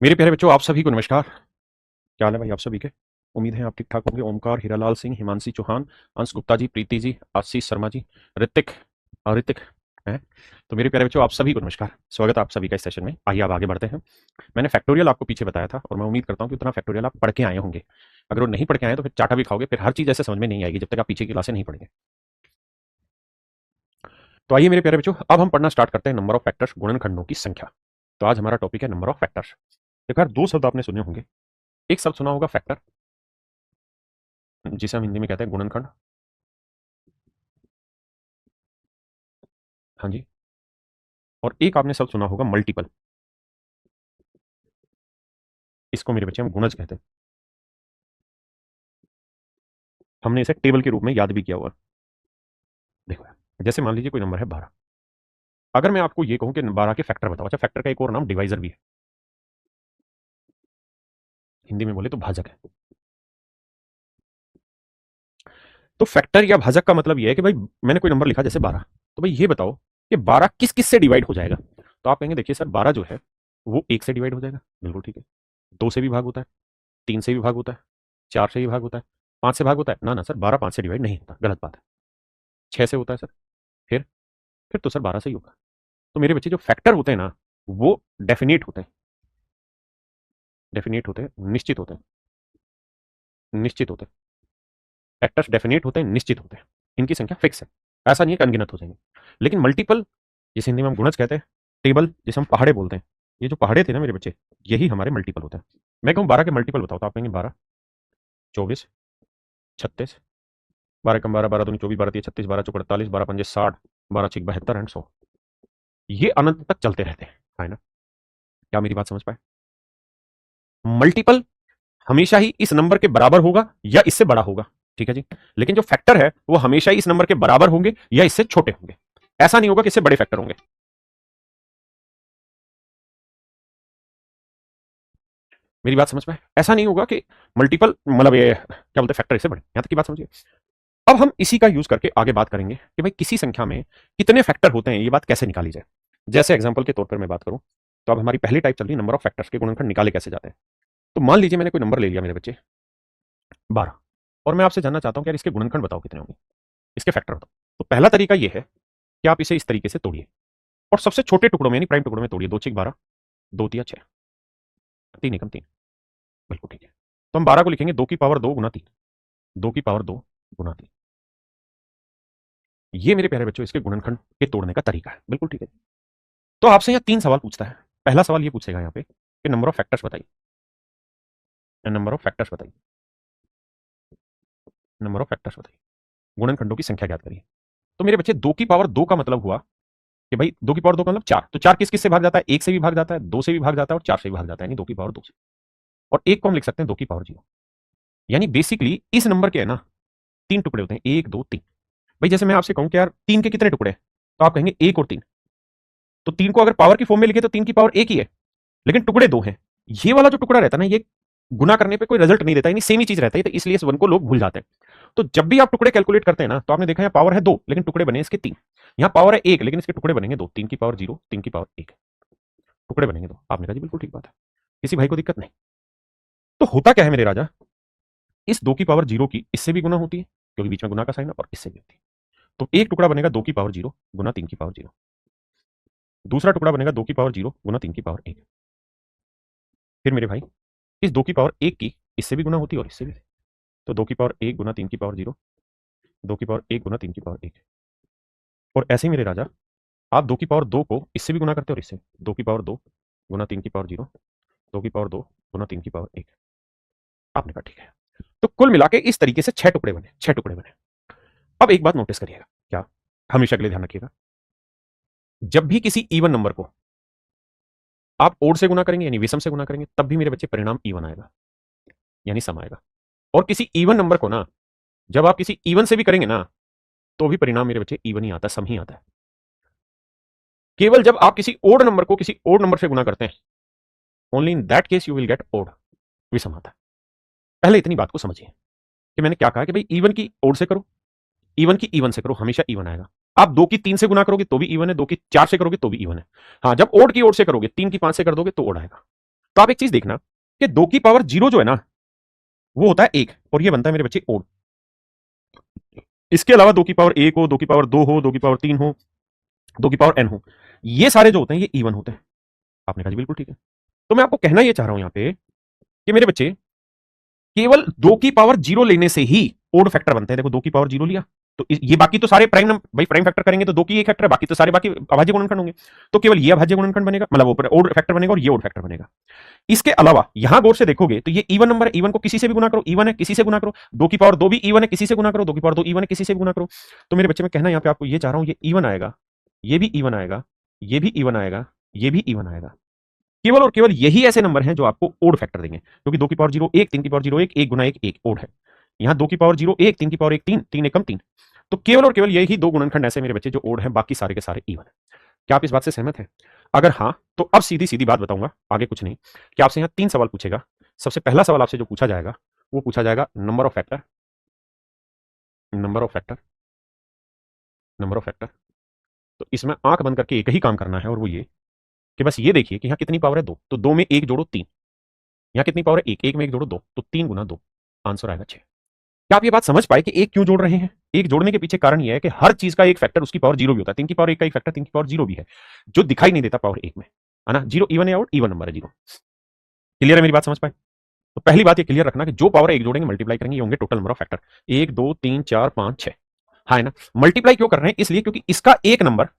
मेरे प्यारे बच्चों, आप सभी को नमस्कार। क्या हाल है भाई आप सभी के? उम्मीद है आप ठीक ठाक होंगे। ओमकार, हीरालाल सिंह, हिमांशी चौहान, अंश गुप्ता जी, प्रीति जी, आशीष शर्मा जी, ऋतिक और ऋतिक हैं। तो मेरे प्यारे बच्चों, आप सभी को नमस्कार। स्वागत है आप सभी का इस सेशन में। आइए अब आगे बढ़ते हैं। मैंने फैक्टोरियल आपको पीछे बताया था और मैं उम्मीद करता हूँ कि उतना फैक्टोरियल आप पढ़ के आए होंगे। अगर वो नहीं पढ़ के आए तो फिर चाटा भी खाओगे, फिर हर चीज़ ऐसे समझ में नहीं आएगी जब तक आप पीछे की क्लासें नहीं पढ़ेंगे। तो आइए मेरे प्यारे बच्चों, अब हम पढ़ना स्टार्ट करते हैं नंबर ऑफ फैक्टर्स, गुणनखंडों की संख्या। तो आज हमारा टॉपिक है नंबर ऑफ फैक्टर्स। देखो यार, दो शब्द आपने सुने होंगे। एक शब्द सुना होगा फैक्टर, जिसे हम हिंदी में कहते हैं गुणनखंड। हाँ जी। और एक आपने शब्द सुना होगा मल्टीपल। इसको मेरे बच्चे हम गुणज कहते हैं। हमने इसे टेबल के रूप में याद भी किया हुआ। देखो यार, जैसे मान लीजिए कोई नंबर है 12। अगर मैं आपको ये कहूं कि 12 के फैक्टर बताओ, अच्छा फैक्टर का एक और नाम डिवाइजर भी है, हिंदी में बोले तो भाजक है। तो फैक्टर या भाजक का मतलब ये है कि भाई मैंने कोई नंबर लिखा जैसे 12, तो भाई ये बताओ कि 12 किस किस से डिवाइड हो जाएगा। तो आप कहेंगे देखिए सर, 12 जो है वो एक से डिवाइड हो जाएगा। बिल्कुल ठीक है। दो से भी भाग होता है, तीन से भी भाग होता है, चार से भी भाग होता है, पांच से भाग होता है। ना ना सर, 12 पांच से डिवाइड नहीं होता, गलत बात है। छह से होता है सर। फिर फिर तो सर 12 से ही होगा। तो मेरे बच्चे जो फैक्टर होते हैं ना, वो डेफिनेट होते हैं। डेफिनेट होते हैं, निश्चित होते हैं। निश्चित होते हैं। फैक्टर्स डेफिनेट होते हैं, निश्चित होते हैं। इनकी संख्या फिक्स है। ऐसा नहीं है कि अनगिनत हो जाएंगे। लेकिन मल्टीपल, जिसे हिंदी में हम गुणज कहते हैं, टेबल जिसे हम पहाड़े बोलते हैं, ये जो पहाड़े थे ना मेरे बच्चे, यही हमारे मल्टीपल होते हैं। मैं कहूँ 12 के मल्टीपल बताओ, तो आप कहेंगे 12, 24, 36, 12 कम 12, 12 दूनी 24, 12 तीन 36, 12 चौक 48, 12 पंजे 60, 12 छिक 72 एंड 100। ये अनंत तक चलते रहते हैं, है ना? क्या मेरी बात समझ पाए? मल्टीपल हमेशा ही इस नंबर के बराबर होगा या इससे बड़ा होगा, ठीक है जी। लेकिन जो फैक्टर है वो हमेशा ही इस नंबर के बराबर होंगे या इससे छोटे होंगे। ऐसा नहीं होगा कि इससे बड़े फैक्टर होंगे। मेरी बात समझ में? ऐसा नहीं होगा कि मल्टीपल मतलब ये क्या बोलते हैं, फैक्टर इससे बड़े। यहां तक की बात समझिए। अब हम इसी का यूज करके आगे बात करेंगे कि भाई किसी संख्या में कितने फैक्टर होते हैं, ये बात कैसे निकाली जाए। जैसे एग्जांपल के तौर पर मैं बात करूं, तो अब हमारी पहली टाइप चल रही नंबर ऑफ फैक्टर्स के गुणनखंड निकाले कैसे जाते हैं। तो मान लीजिए मैंने कोई नंबर ले लिया मेरे बच्चे 12, और मैं आपसे जानना चाहता हूं कि यार इसके गुणनखंड बताओ कितने होंगे, इसके फैक्टर बताओ। तो पहला तरीका यह है कि आप इसे इस तरीके से तोड़िए और सबसे छोटे टुकड़ों में यानी प्राइम टुकड़ों में तोड़िए। दो छिक 12, दो तिया 6, तीन एकम 3। बिल्कुल ठीक है। तो हम 12 को लिखेंगे 2 की पावर 2 गुना 3, 2 की पावर 2 गुना 3। ये मेरे प्यारे बच्चों इसके गुणनखंड के तोड़ने का तरीका है। बिल्कुल ठीक है। तो आपसे यहाँ तीन सवाल पूछता है। पहला सवाल ये पूछेगा यहाँ पे कि नंबर ऑफ फैक्टर्स बताइए। नंबर ऑफ फैक्टर्स बताइए। नंबर ऑफ फैक्टर्स बताइए। गुणनखंडों की संख्या ज्ञात करिए। तो मेरे बच्चे 2 की पावर 2 का मतलब हुआ कि भाई 2 की पावर 2 का मतलब 4। तो 4 किस किस से भाग जाता है? एक से भी भाग जाता है, दो से भी भाग जाता है और चार से भी भाग जाता है, यानी 2 की पावर 2 से। और एक को हम लिख सकते हैं 2 की पावर 0। यानी बेसिकली इस नंबर के है ना तीन टुकड़े होते हैं, एक दो तीन। भाई जैसे मैं आपसे कहूं कि यार तीन के कितने टुकड़े हैं, तो आप कहेंगे एक और तीन। तो तीन को अगर पावर की फॉर्म में लिखे तो तीन की पावर एक ही है, लेकिन टुकड़े दो हैं। ये वाला जो टुकड़ा रहता है ना, ये गुना करने पे कोई रिजल्ट नहीं देता, यानी सेम ही चीज रहता है, तो इसलिए इस वन को लोग भूल जाते हैं। तो जब भी आप टुकड़े कैलकुलेट करते हैं ना, तो आपने देखा यहाँ पावर है दो लेकिन टुकड़े बने इसके तीन। यहाँ पावर है एक लेकिन इसके टुकड़े बनेंगे दो। तीन की पावर 0, तीन की पावर एक, टुकड़े बनेंगे दो। आपने कहा जी बिल्कुल ठीक बात है, किसी भाई को दिक्कत नहीं। तो होता क्या है मेरे राजा, इस 2 की पावर 0 की इससे भी गुना होती है क्योंकि बीच में गुना का साइन है, और इससे भी होती है। तो एक टुकड़ा बनेगा 2 की पावर 0 गुना 3 की पावर 0। दूसरा टुकड़ा बनेगा 2 की पावर 0 गुना 3 की पावर 1। फिर मेरे भाई इस 2 की पावर 1 की इससे भी गुना होती है और इससे भी। तो 2 की पावर 1 गुना 3 की पावर 0, 2 की पावर 1 गुना 3 की पावर 1। और ऐसे ही मेरे राजा आप 2 की पावर 2 को इससे भी गुना करते हो और इससे। 2 की पावर 2 गुना 3 की पावर 0, 2 की पावर 2 गुना 3 की पावर 1। आपने कहा ठीक है। तो कुल मिला के इस तरीके से छह टुकड़े बने, छह टुकड़े बने। अब एक बात नोटिस करिएगा, क्या? हमेशा के लिए ध्यान रखिएगा, जब भी किसी इवन नंबर को आप ओड से गुना करेंगे यानी विषम से गुना करेंगे, तब भी मेरे बच्चे परिणाम इवन आएगा, यानी सम आएगा। और किसी इवन नंबर को ना जब आप किसी इवन से भी करेंगे ना, तो भी परिणाम मेरे बच्चे इवन ही आता है, सम ही आता है। केवल जब आप किसी ओड नंबर को किसी ओड नंबर से गुना करते हैं, only in that case you will get odd, विषम आता है। पहले इतनी बात को समझिए कि मैंने क्या कहा कि भाई इवन की ओड से करो, इवन की इवन से करो, हमेशा इवन आएगा। आप दो की तीन से गुना करोगे तो भी इवन है, दो की चार से करोगे तो भी इवन है। हाँ, जब ओड की ओड से करोगे, तीन की पांच से कर दोगे तो ओड आएगा। तो आप एक चीज देखना कि 2 की पावर 0 जो है ना वो होता है 1 और ये बनता है मेरे बच्चे ओड। इसके अलावा 2 की पावर 1 हो, 2 की पावर 2 हो, 2 की पावर 3 हो, 2 की पावर n हो, ये सारे जो होते हैं ये इवन होते हैं। आपने कहा जी बिल्कुल ठीक है। तो मैं आपको कहना ये चाह रहा हूं यहां पे कि मेरे बच्चे केवल 2 की पावर 0 लेने से ही ओड फैक्टर बनते हैं। देखो 2 की पावर 0 लिया तो ये बाकी तो सारे प्राइम भाई प्राइम फैक्टर करेंगे तो 2 की एक फैक्टर है, बाकी तो सारे बाकी अभाज्य गुणनखंड होंगे। तो केवल ये अभाज्य गुणनखंड बनेगा, मतलब वो ओड फैक्टर बनेगा और ये ओड फैक्टर बनेगा। इसके अलावा यहां गौर से देखोगे तो ये इवन नंबर है, इवन को किसी से भी गुना करो, इवन है किसी से गुना करो, 2 की पावर 2 भी इवन है किसी से गुना करो, 2 की पावर 2 इवन है किसी से भी गुना करो। तो मेरे बच्चे में कहना यहां पे आपको ये चाह रहा हूं, ये इवन आएगा, ये भी इवन आएगा, ये भी इवन आएगा, ये भी इवन आएगा। केवल और केवल यही ऐसे नंबर हैं जो आपको ओड फैक्टर देंगे, क्योंकि 2 की पावर 0 1, 3 की पावर 0 1, 1 गुना 1 1 ओड है। यहां 2 की पावर 0 1, 3 की पावर 1 3, 3 एकम 3। तो केवल और केवल यही दो गुणनखंड ऐसे मेरे बच्चे जो ओड हैं, बाकी सारे के सारे इवन है। क्या आप इस बात से सहमत हैं? अगर हाँ तो अब सीधी सीधी बात बताऊंगा, आगे कुछ नहीं, कि आपसे यहां 3 सवाल पूछेगा। सबसे पहला सवाल आपसे जो पूछा जाएगा वो पूछा जाएगा number of factor, number of factor, number of factor. तो इसमें आंख बंद करके एक ही काम करना है और वो ये कि बस ये देखिए कि यहाँ कितनी पावर है 2, तो 2 में 1 जोड़ो 3। यहाँ कितनी पावर है 1, 1 में 1 जोड़ो 2, तो 3 गुना 2, आंसर आएगा 6। क्या आप ये बात समझ पाए कि एक क्यों जोड़ रहे हैं? एक जोड़ने के पीछे कारण यह है कि हर चीज का एक फैक्टर उसकी पावर 0 भी होता है। 3 की पावर 1 का एक फैक्टर 3 की पावर 0 भी है, जो दिखाई नहीं देता पावर 1 में, है ना। 0 इवन है और इवन नंबर है 0। क्लियर है मेरी बात, समझ पाए? तो पहली बात ये क्लियर रखना कि जो पावर एक जोड़ेंगे मल्टीप्लाई करेंगे ये होंगे टोटल नंबर ऑफ फैक्टर, 1 2 3 4 5 6। हाँ है ना। मल्टीप्लाई क्यों कर रहे हैं? इसलिए क्योंकि इसका एक नंबर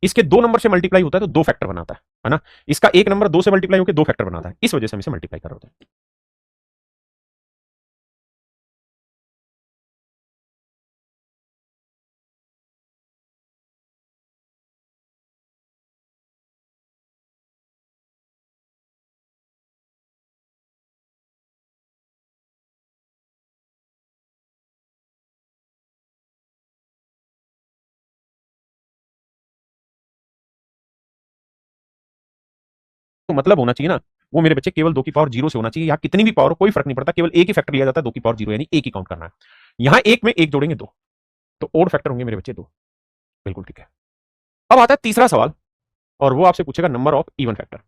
इसके 2 नंबर से मल्टीप्लाई होता है तो 2 फैक्टर बनाता है ना। इसका एक नंबर 2 से मल्टीप्लाई होकर 2 फैक्टर बनाता है, इस वजह से हम इसे मल्टीप्लाई कर रहे होते हैं। तो मतलब होना चाहिए ना वो मेरे बच्चे केवल 2 की पावर 0 से होना चाहिए। यहाँ कितनी भी पावर हो कोई फर्क नहीं पड़ता, केवल एक ही फैक्टर लिया जाता है 2 की पावर 0, यानी एक ही काउंट करना है। यहाँ एक में एक जोड़ेंगे 2, तो ओड फैक्टर होंगे मेरे बच्चे 2। बिल्कुल ठीक है। अब आता है तीसरा सवाल और वो आपसे पूछेगा number of even factor,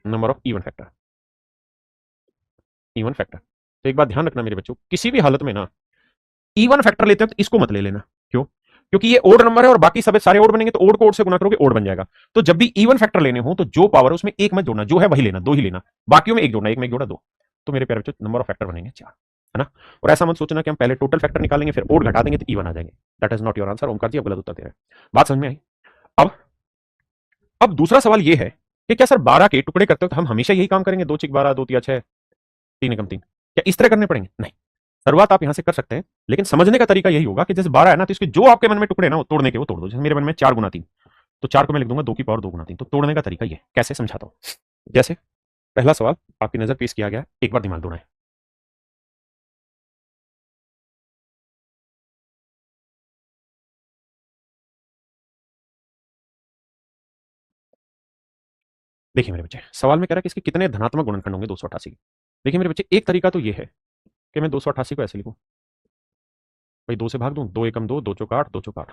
number of even factor, even factor. तो एक बात ध्यान रखना मेरे बच्चों, किसी भी हालत में ना इवन फैक्टर लेते हैं तो इसको मत ले लेना। क्यों? क्योंकि ये ओड नंबर है और बाकी सब सारे ओड बनेंगे, तो ओड को ओड से गुना करोगे ओड बन जाएगा। तो जब भी इवन फैक्टर लेने हो तो जो पावर है उसमें एक मत जोड़ना, जो है वही लेना, 2 ही लेना, बाकियों में एक जोड़ना, एक में एक जोड़ा 2। तो मेरे प्यारे बच्चों नंबर ऑफ फैक्टर बनेंगे 4, है ना। और ऐसा मत सोचना कि हम पहले टोटल फैक्टर निकालेंगे फिर ओड घटा देंगे तो इवन आ जाएंगे। That is not your answer. Omkar ji आप गलत उत्तर दे रहे हैं। बात समझ में आई? अब अब दूसरा सवाल ये है कि क्या सर 12 के टुकड़े करते हो तो हम हमेशा यही काम करेंगे, 2 चिक 12, 2 तिया 6, 3 एकम 3, क्या इस तरह करने पड़ेंगे? नहीं, शुरुआत आप यहां से कर सकते हैं, लेकिन समझने का तरीका यही होगा कि जैसे 12 है ना तो इसके जो आपके मन में टुकड़े ना वो तोड़ने के वो तोड़ दो। जैसे मेरे मन में 4 गुना 3, तो 4 को मैं लिख दूंगा 2 की पावर 2 गुना 3। तो तोड़ने का तरीका ये कैसे समझाता हूं। जैसे पहला सवाल आपकी नजर पेश किया गया, एक बार दिमाग दौड़ाएं। देखिए मेरे बच्चे सवाल में कह रहा है कि इसके कितने धनात्मक गुणनखंड होंगे 288 के। देखिए मेरे बच्चे एक तरीका तो ये है कि मैं 288 को ऐसे लिखूं, भाई 2 से भाग दूं, 2 एकम 2, 2 चौक 8, 2 चौक 8,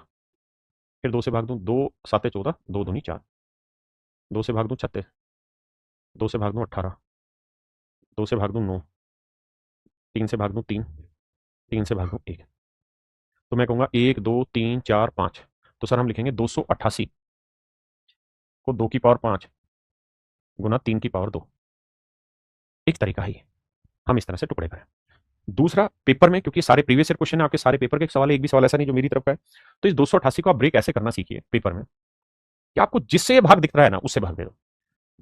फिर 2 से भाग दूं, 2 साते 14, 2 दूनी 4, 2 से भाग दूं 36, 2 से भाग दूं 18, 2 से भाग दूं 9, 3 से भाग दूं 3, 3 से भाग दूं 1। तो मैं कहूंगा 1 2 3 4 5। तो सर हम लिखेंगे 288 को 2 की पावर 5 गुना 3 की पावर 2। एक तरीका है ये, हम इस तरह से टुकड़े करें। दूसरा पेपर में, क्योंकि सारे प्रीवियस ईयर क्वेश्चन है आपके, सारे पेपर के सवाल, एक भी सवाल ऐसा नहीं जो मेरी तरफ का है, तो इस 288 को आप ब्रेक ऐसे करना सीखिए पेपर में कि आपको जिससे ये भाग दिख रहा है ना उससे भाग दे दो।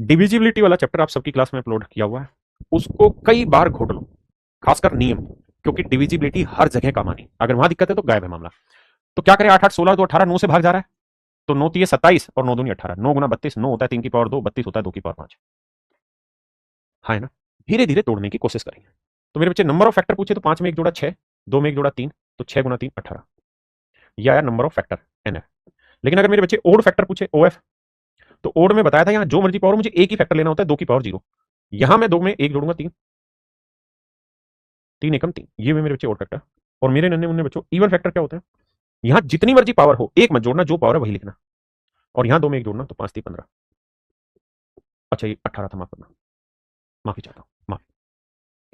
डिविजिबिलिटी वाला चैप्टर आप सबकी क्लास में अपलोड किया हुआ है, उसको कई बार घोट लो, खासकर नियम, क्योंकि डिविजिबिलिटी हर जगह काम आनी, अगर वहां दिक्कत है तो गायब है मामला। तो क्या करें, 8 8 16, तो 18 9 से भाग जा रहा है, तो 9 3 27 और 9 दूनी 18, 9 गुना 32, 9 होता है 3 की पावर 2, 32 होता है 2 की पावर 5। हाँ है ना। धीरे धीरे तोड़ने की कोशिश करेंगे। तो मेरे बच्चे नंबर ऑफ फैक्टर पूछे तो 5 में एक जोड़ा 6, 2 में एक जोड़ा 3, तो 6 गुना 3 18, यह आया number of factor N F. लेकिन अगर मेरे बच्चे ओड फैक्टर पूछे ओ एफ, तो ओड में बताया था यहाँ जो मर्जी पावर मुझे एक ही फैक्टर लेना होता है 2 की पावर 0। यहां मैं 2 में एक जोड़ूंगा 3, 3 एकम 3, ये भी मेरे बच्चे ओड फैक्टर। और मेरे नन्हे मुन्ने बच्चों इवन फैक्टर क्या होता है, यहां जितनी मर्जी पावर हो एक मत जोड़ना, जो पावर है वही लिखना। और यहाँ 2 में 1 जोड़ना तो 5 3 15। अच्छा ये 18 था, माफ करना, माफी चाहता हूँ, माफी।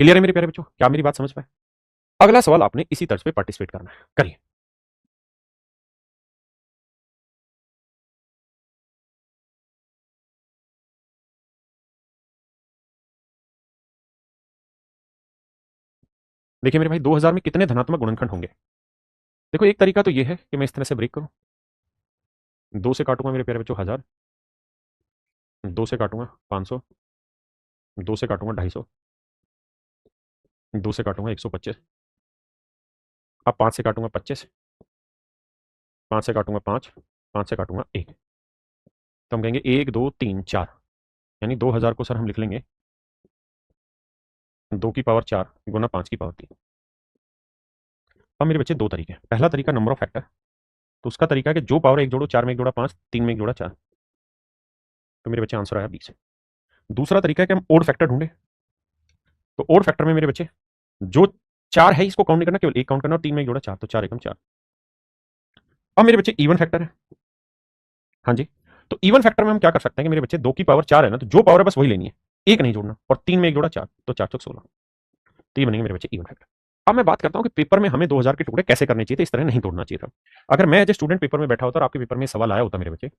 क्लियर है मेरे प्यारे बच्चों, क्या मेरी बात समझ पाए? अगला सवाल आपने इसी तर्ज पे पार्टिसिपेट करना है, करिए। देखिए मेरे भाई 2000 में कितने धनात्मक गुणनखंड होंगे? देखो एक तरीका तो ये है कि मैं इस तरह से ब्रेक करूं, 2 से काटूंगा मेरे प्यारे बच्चों 1000, 2 से काटूंगा 500, 2 से काटूंगा 250, 2 से काटूंगा 125, अब 5 से काटूंगा 25, 5 से काटूंगा 5, 5 से काटूंगा 1। तो हम कहेंगे 1 2 3 4, यानी 2000 को सर हम लिख लेंगे 2 की पावर 4 गुना 5 की पावर 3। अब मेरे बच्चे दो तरीके हैं, पहला तरीका नंबर ऑफ फैक्टर, तो उसका तरीका है कि जो पावर 1 जोड़ो, 4 में 1 जोड़ा 5, 3 में 1 जोड़ा 4, तो मेरे बच्चे आंसर आया 20। दूसरा तरीका है कि हम ओड फैक्टर ढूंढे, तो ओड फैक्टर में मेरे बच्चे जो 4 है इसको काउंट नहीं करना, केवल एक काउंट करना, और 3 में 1 जोड़ा 4, तो 4 एकम 4। अब मेरे बच्चे इवन फैक्टर है, हाँ जी, तो इवन फैक्टर में हम क्या कर सकते हैं कि मेरे बच्चे 2 की पावर 4 है ना, तो जो पावर है बस वही लेनी है, एक नहीं जोड़ना, और 3 में 1 जोड़ा 4, तो 4 चौक 16, तो ये बनेंगे मेरे बच्चे इवन फैक्टर। अब मैं बात करता हूं कि पेपर में हमें 2000 के टुकड़े कैसे करने चाहिए थे, इस तरह नहीं तोड़ना चाहिए था। अगर मैं एज ए स्टूडेंट पेपर में बैठा होता और आपके पेपर में सवाल आया होता मेरे बच्चे,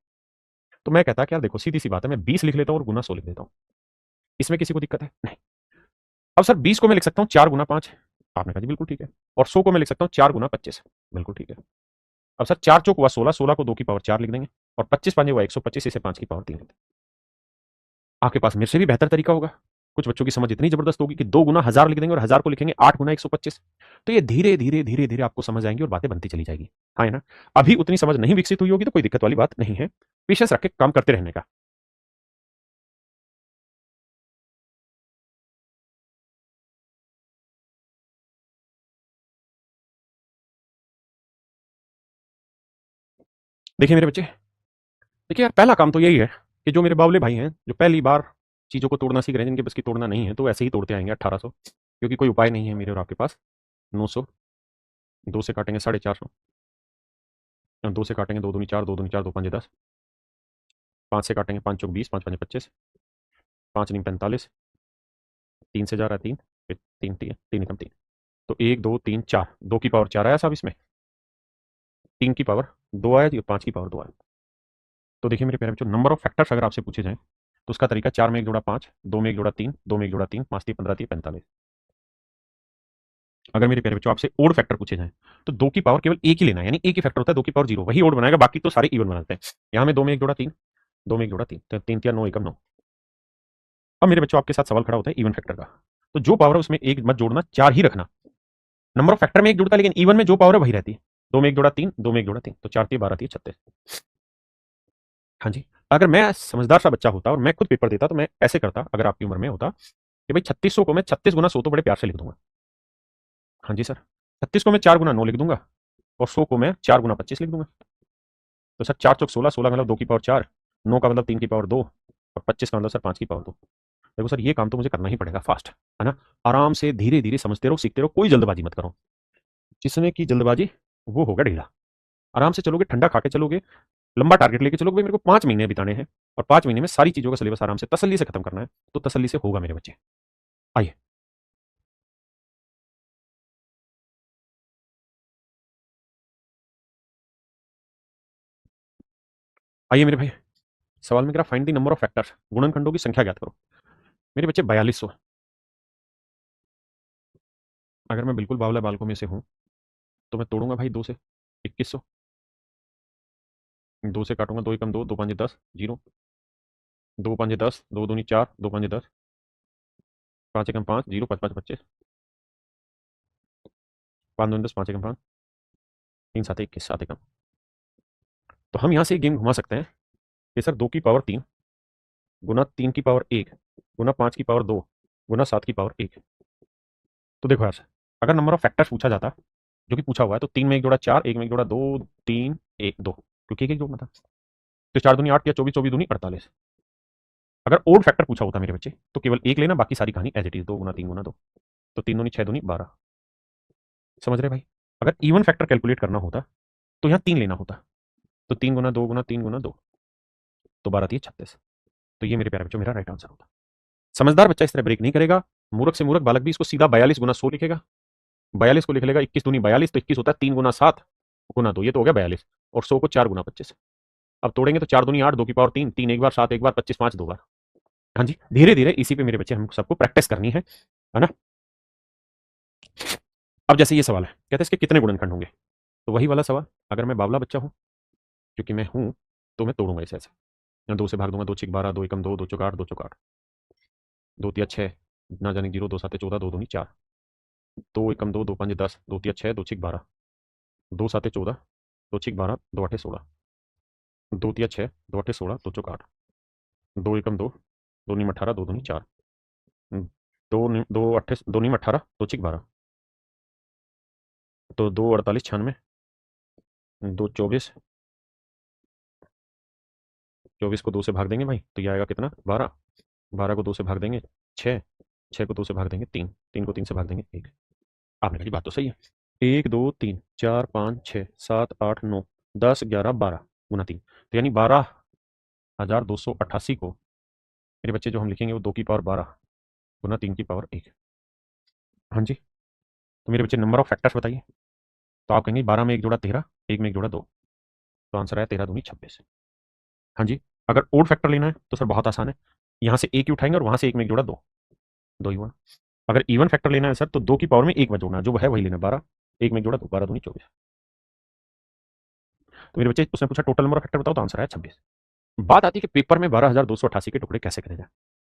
तो मैं कहता कि यार देखो सीधी सी बात है, मैं 20 लिख लेता हूं और गुना 100 लिख देता हूं, इसमें किसी को दिक्कत है? नहीं। अब सर 20 को मैं लिख सकता हूं 4 गुना 5, आपने कहा जी बिल्कुल ठीक है, और 100 को मैं लिख सकता हूं 4 गुना 25, बिल्कुल ठीक है। अब सर 4 चौक हुआ 16, 16 को 2 की पावर 4 लिख देंगे, और 25 पांजे हुआ 125, इसे 5 की पावर 3 लिख देंगे। आपके पास मेरे से भी बेहतर तरीका होगा, कुछ बच्चों की समझ इतनी जबरदस्त होगी कि 2 गुना 1000 लिख देंगे और 1000 को लिखेंगे 8 गुना 125, तो ये धीरे धीरे धीरे धीरे आपको समझ आएंगी और बातें बनती चली जाएगी। हाँ है ना? अभी उतनी समझ नहीं विकसित हुई होगी तो कोई दिक्कत वाली बात नहीं है, पेशेंस रख के काम करते रहने का। देखिए मेरे बच्चे, देखिए यार पहला काम तो यही है कि जो मेरे बावले भाई हैं जो पहली बार चीज़ों को तोड़ना सीख रहे हैं, जिनके बस की तोड़ना नहीं है, तो ऐसे ही तोड़ते आएंगे 1800, क्योंकि कोई उपाय नहीं है मेरे और आपके पास। 900, 2 से काटेंगे 450, 2 से काटेंगे 2 दूनी 4, 2 दूनी 4, 2 पंजे 10, 5 से काटेंगे 5 चौक 20, 5 पंजे 25, 5 नीम 45, 3 से जा रहा है 3, फिर 3 3 3 एकम 3, तो 1 2 3 4, 2 की पावर 4 आया साहब इसमें, 3 की पावर 2 आया जी, और 5 की पावर 2 आया। तो देखिए मेरे प्यारे बच्चों, नंबर ऑफ फैक्टर्स अगर आपसे पूछे जाएं तो उसका तरीका 4 में 1 जोड़ा 5, 2 में 1 जोड़ा 3, 2 में 1 जोड़ा 3, 5 3 15 3 45। अगर मेरे प्यारे बच्चों आपसे ओड फैक्टर पूछे जाएं तो 2 की पावर केवल एक ही लेना है, यानी एक ही फैक्टर होता है, 2 की पावर 0 वही ओड बनाएगा, बाकी तो सारे इवन बनाते हैं। यहाँ में 2 में 1 जोड़ा 3, 2 में 1 जोड़ा 3, तो 3 3 9 एकम 9। अब मेरे बच्चों आपके साथ सवाल खड़ा होता है इवन फैक्टर का, तो जो पावर है उसमें एक मत जोड़ना, 4 ही रखना। नंबर ऑफ फैक्टर में एक जुड़ता है लेकिन इवन में जो पावर है वही रहती है। 2 में 1 जोड़ा 3, 2 में 1 जोड़ा 3, तो 4 3 12 3 36। हाँ जी, अगर मैं समझदार सा बच्चा होता और मैं खुद पेपर देता तो मैं ऐसे करता, अगर आपकी उम्र में होता, कि भाई 3600 को मैं 36 गुना 100 तो बड़े प्यार से लिख दूंगा। हाँ जी सर, 36 को मैं 4 गुना 9 लिख दूंगा, और 100 को मैं 4 गुना 25 लिख दूंगा। तो सर 4 चौक 16, 16 का मतलब 2 की पावर 4, 9 का मतलब 3 की पावर 2, और 25 का मतलब सर 5 की पावर 2। देखो सर ये काम तो मुझे करना ही पड़ेगा फास्ट, है ना? आराम से धीरे धीरे समझते रहो, सीखते रहो, कोई जल्दबाजी मत करो, जिसमें की जल्दबाजी वो होगा ढीला। आराम से चलोगे, ठंडा खा के चलोगे, लंबा टारगेट लेके चलोगे, भाई मेरे को 5 महीने बिताने हैं और 5 महीने में सारी चीजों का सिलेबस आराम से तसल्ली से खत्म करना है, तो तसल्ली से होगा मेरे बच्चे। आइए, आइए मेरे भाई, सवाल में कह रहा find the number of factors, गुणनखंडों की संख्या ज्ञात करो। मेरे बच्चे 4200, अगर मैं बिल्कुल बावला बालकों में से हूं तो मैं तोड़ूंगा भाई 2 से 2100, 2 से काटूंगा 2 एकम 2, 2 पांजे 10 जीरो, 2 पांजे 10, 2 दूनी 4, 2 पांजे 10, 5 एकम 5 जीरो, 5 5 25, 5 दूनी 10, 5 एकम 5, 3 7 21, 7 एकम। तो हम यहाँ से एक गेम घुमा सकते हैं कि सर 2 की पावर 3 गुना 3 की पावर 1 गुना 5 की पावर 2 गुना 7 की पावर 1। तो देखो यार, अगर नंबर ऑफ फैक्टर्स पूछा जाता, जो कि पूछा हुआ है, तो 3 में 1 जोड़ा 4, 1 में 1 जोड़ा 2, 3 1 2, क्योंकि एक एक जोड़ना था, तो 4 दूनी 8 या 24 24 दूनी 48। अगर ओड फैक्टर पूछा होता मेरे बच्चे तो केवल एक लेना, बाकी सारी कहानी एज इट इज, 2 गुना 3 गुना 2, तो 3 दूनी 6 दूनी 12। समझ रहे भाई? अगर इवन फैक्टर कैलकुलेट करना होता तो यहाँ 3 लेना होता, तो 3 गुना 2 गुना 3 गुना 2, तो 12 3 36। तो ये मेरे प्यारे बच्चों मेरा राइट आंसर होता। समझदार बच्चा इस तरह ब्रेक नहीं करेगा। मूर्ख से मूर्ख बालक भी इसको सीधा 42 गुना 100 लिखेगा। 42 को लिख लेगा 21 दूनी 42, तो 21 होता है 3 गुना 7 गुना 2, ये तो हो गया 42। और 100 को 4 गुना 25। अब तोड़ेंगे तो 4 दूनी 8, 2 की पावर 3, 3 एक बार, 7 एक बार, 25 5 2 बार। हाँ जी, धीरे धीरे इसी पे मेरे बच्चे हम सबको प्रैक्टिस करनी है ना। अब जैसे ये सवाल है, कहते हैं इसके कितने गुणनखंड होंगे। तो वही वाला सवाल, अगर मैं बावला बच्चा हूं, क्योंकि मैं हूं, तो मैं तोड़ूंगा इसे ऐसे। 2 से भाग दूंगा, 2 छिक 12, 2 एकम 2, 2 चौक 8, 2 चौक 8, 2 तिया 6, ना जाने 0, 2 साते 14, 2 दूनी 4, 2 एकम 2, 2 5 10, 2 तिया 6, 2 छिक 12, 2 साते 14, 2 छिक 12, 2 आठे 16, 2 तिया 6, 2 आठे 16, 2 चौक 8, 2 एकम 2, 2 नीम 18, 2 दूनी 4, 2 अट्ठे 2 नीम 18, 2 छिक 12, तो 2 48 96, 2 24, 24 को 2 से भाग देंगे भाई, तो ये आएगा कितना 12, 12 को 2 से भाग देंगे 6, 6 को 2 से भाग देंगे 3, 3 को 3 से भाग देंगे 1। आपने कहा बात तो सही है। 1 2 3 4 5 6 7 8 9 10 11 12 गुना 3, तो यानी 12,288 को मेरे बच्चे जो हम लिखेंगे वो 2 की पावर 12 गुना 3 की पावर 1। हाँ जी, तो मेरे बच्चे नंबर ऑफ फैक्टर्स बताइए। तो आप कहेंगे 12 में एक जोड़ा 13, एक में एक जोड़ा 2, तो आंसर आया 13 दूनी 26। हाँ जी, अगर ओड फैक्टर लेना है तो सर बहुत आसान है, यहाँ से एक ही उठाएंगे और वहाँ से एक में एक जोड़ा 2, 2 ही हुआ। अगर इवन फैक्टर लेना है सर तो 2 की पावर में एक बार जोड़ना, जो है वही लेना, 12, एक में एक जोड़ा 2, 12 दूनी 24। तो मेरे बच्चे उसने पूछा टोटल नंबर ऑफ फैक्टर बताओ, तो आंसर आया 26। बात आती है कि पेपर में 12,288 के टुकड़े कैसे करे जाए।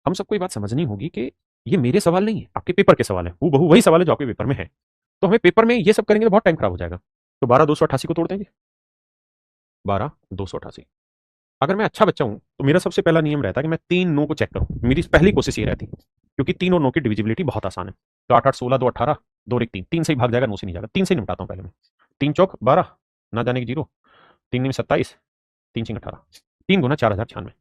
हम सबको ये बात समझनी होगी कि ये मेरे सवाल नहीं है, आपके पेपर के सवाल है, हूबहू वही सवाल है जो आपके पेपर में है। तो हमें पेपर में ये सब करेंगे तो बहुत टाइम खराब हो जाएगा। तो 12,288 को तोड़ देंगे, 12,288। अगर मैं अच्छा बच्चा हूं तो मेरा सबसे पहला नियम रहता है कि मैं 3 9 को चेक करूं, मेरी पहली कोशिश ये रहती है, क्योंकि 3 और 9 की डिविजिबिलिटी बहुत आसान है। तो 8 8 16, 2 18, 2 1 3, 3 से ही भाग जाएगा, 9 से नहीं जाएगा, 3 से निपटाता हूं पहले मैं। 3 चौक 12, ना जाने की 0, 3 में 27, 3 6 18, 3 गुना 4096।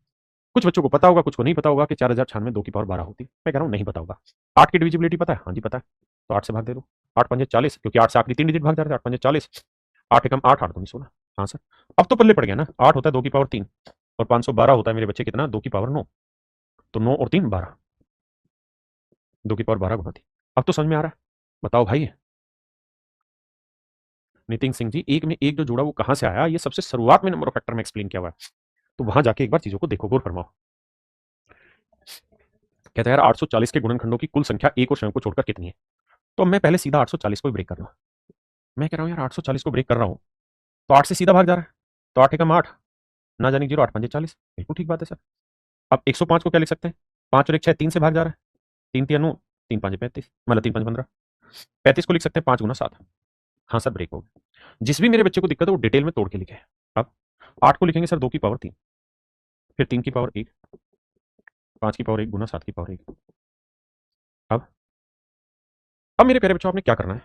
कुछ बच्चों को पता होगा, कुछ को नहीं पता होगा कि 4096 2 की पावर 12 होती है। मैं कह रहा हूँ नहीं पता होगा। 8 की डिविजिबिलिटी पता है, हाँ जी पता है, तो 8 से भाग दे दो। 8 पंजे 40, क्योंकि 8 से आखिरी 3 डिजिट भाग जा रहे थे, 8 पंजे 40, 8 एकम 8, 8 दूनी 16। हाँ सर, अब तो पल्ले पड़ गया ना, 8 होता है 2 की पावर 3 और 512 होता है मेरे बच्चे कितना, 2 की पावर 9, तो 9 और 3 12, 2 की पावर 12 गुना 3। अब तो समझ में आ रहा है, बताओ भाई। नितिन सिंह जी, एक में एक जो जोड़ा वो कहां से आया, ये सबसे शुरुआत में नंबर ऑफ फैक्टर में एक्सप्लेन किया हुआ है, तो वहां जाके एक बार चीजों को देखो, गौर फरमाओ। कहता है यार 840 के गुणनखंडों की कुल संख्या एक और स्वयं को छोड़कर कितनी है। तो मैं पहले सीधा 840 को ब्रेक कर रहा हूं। मैं कह रहा हूं यार 840 को ब्रेक कर रहा हूं, तो 8 से सीधा भाग जा रहा है, तो 8 एकम 8, ना जाने 0, 8 पंजे 40, बिल्कुल ठीक बात है सर। अब 105 को क्या लिख सकते हैं, 5 और 1 6, 3 से भाग जा रहा है, 3 तिया 9, 3 5 35, मतलब 3 5 15, 35 को लिख सकते हैं 5 गुना 7। हाँ सर, ब्रेक हो गया। जिस भी मेरे बच्चे को दिक्कत है वो डिटेल में तोड़ के लिखे। अब 8 को लिखेंगे सर 2 की पावर 3, फिर 3 की पावर 1, 5 की पावर 1 गुना 7 की पावर 1। अब मेरे प्यारे बच्चों आपने क्या करना है,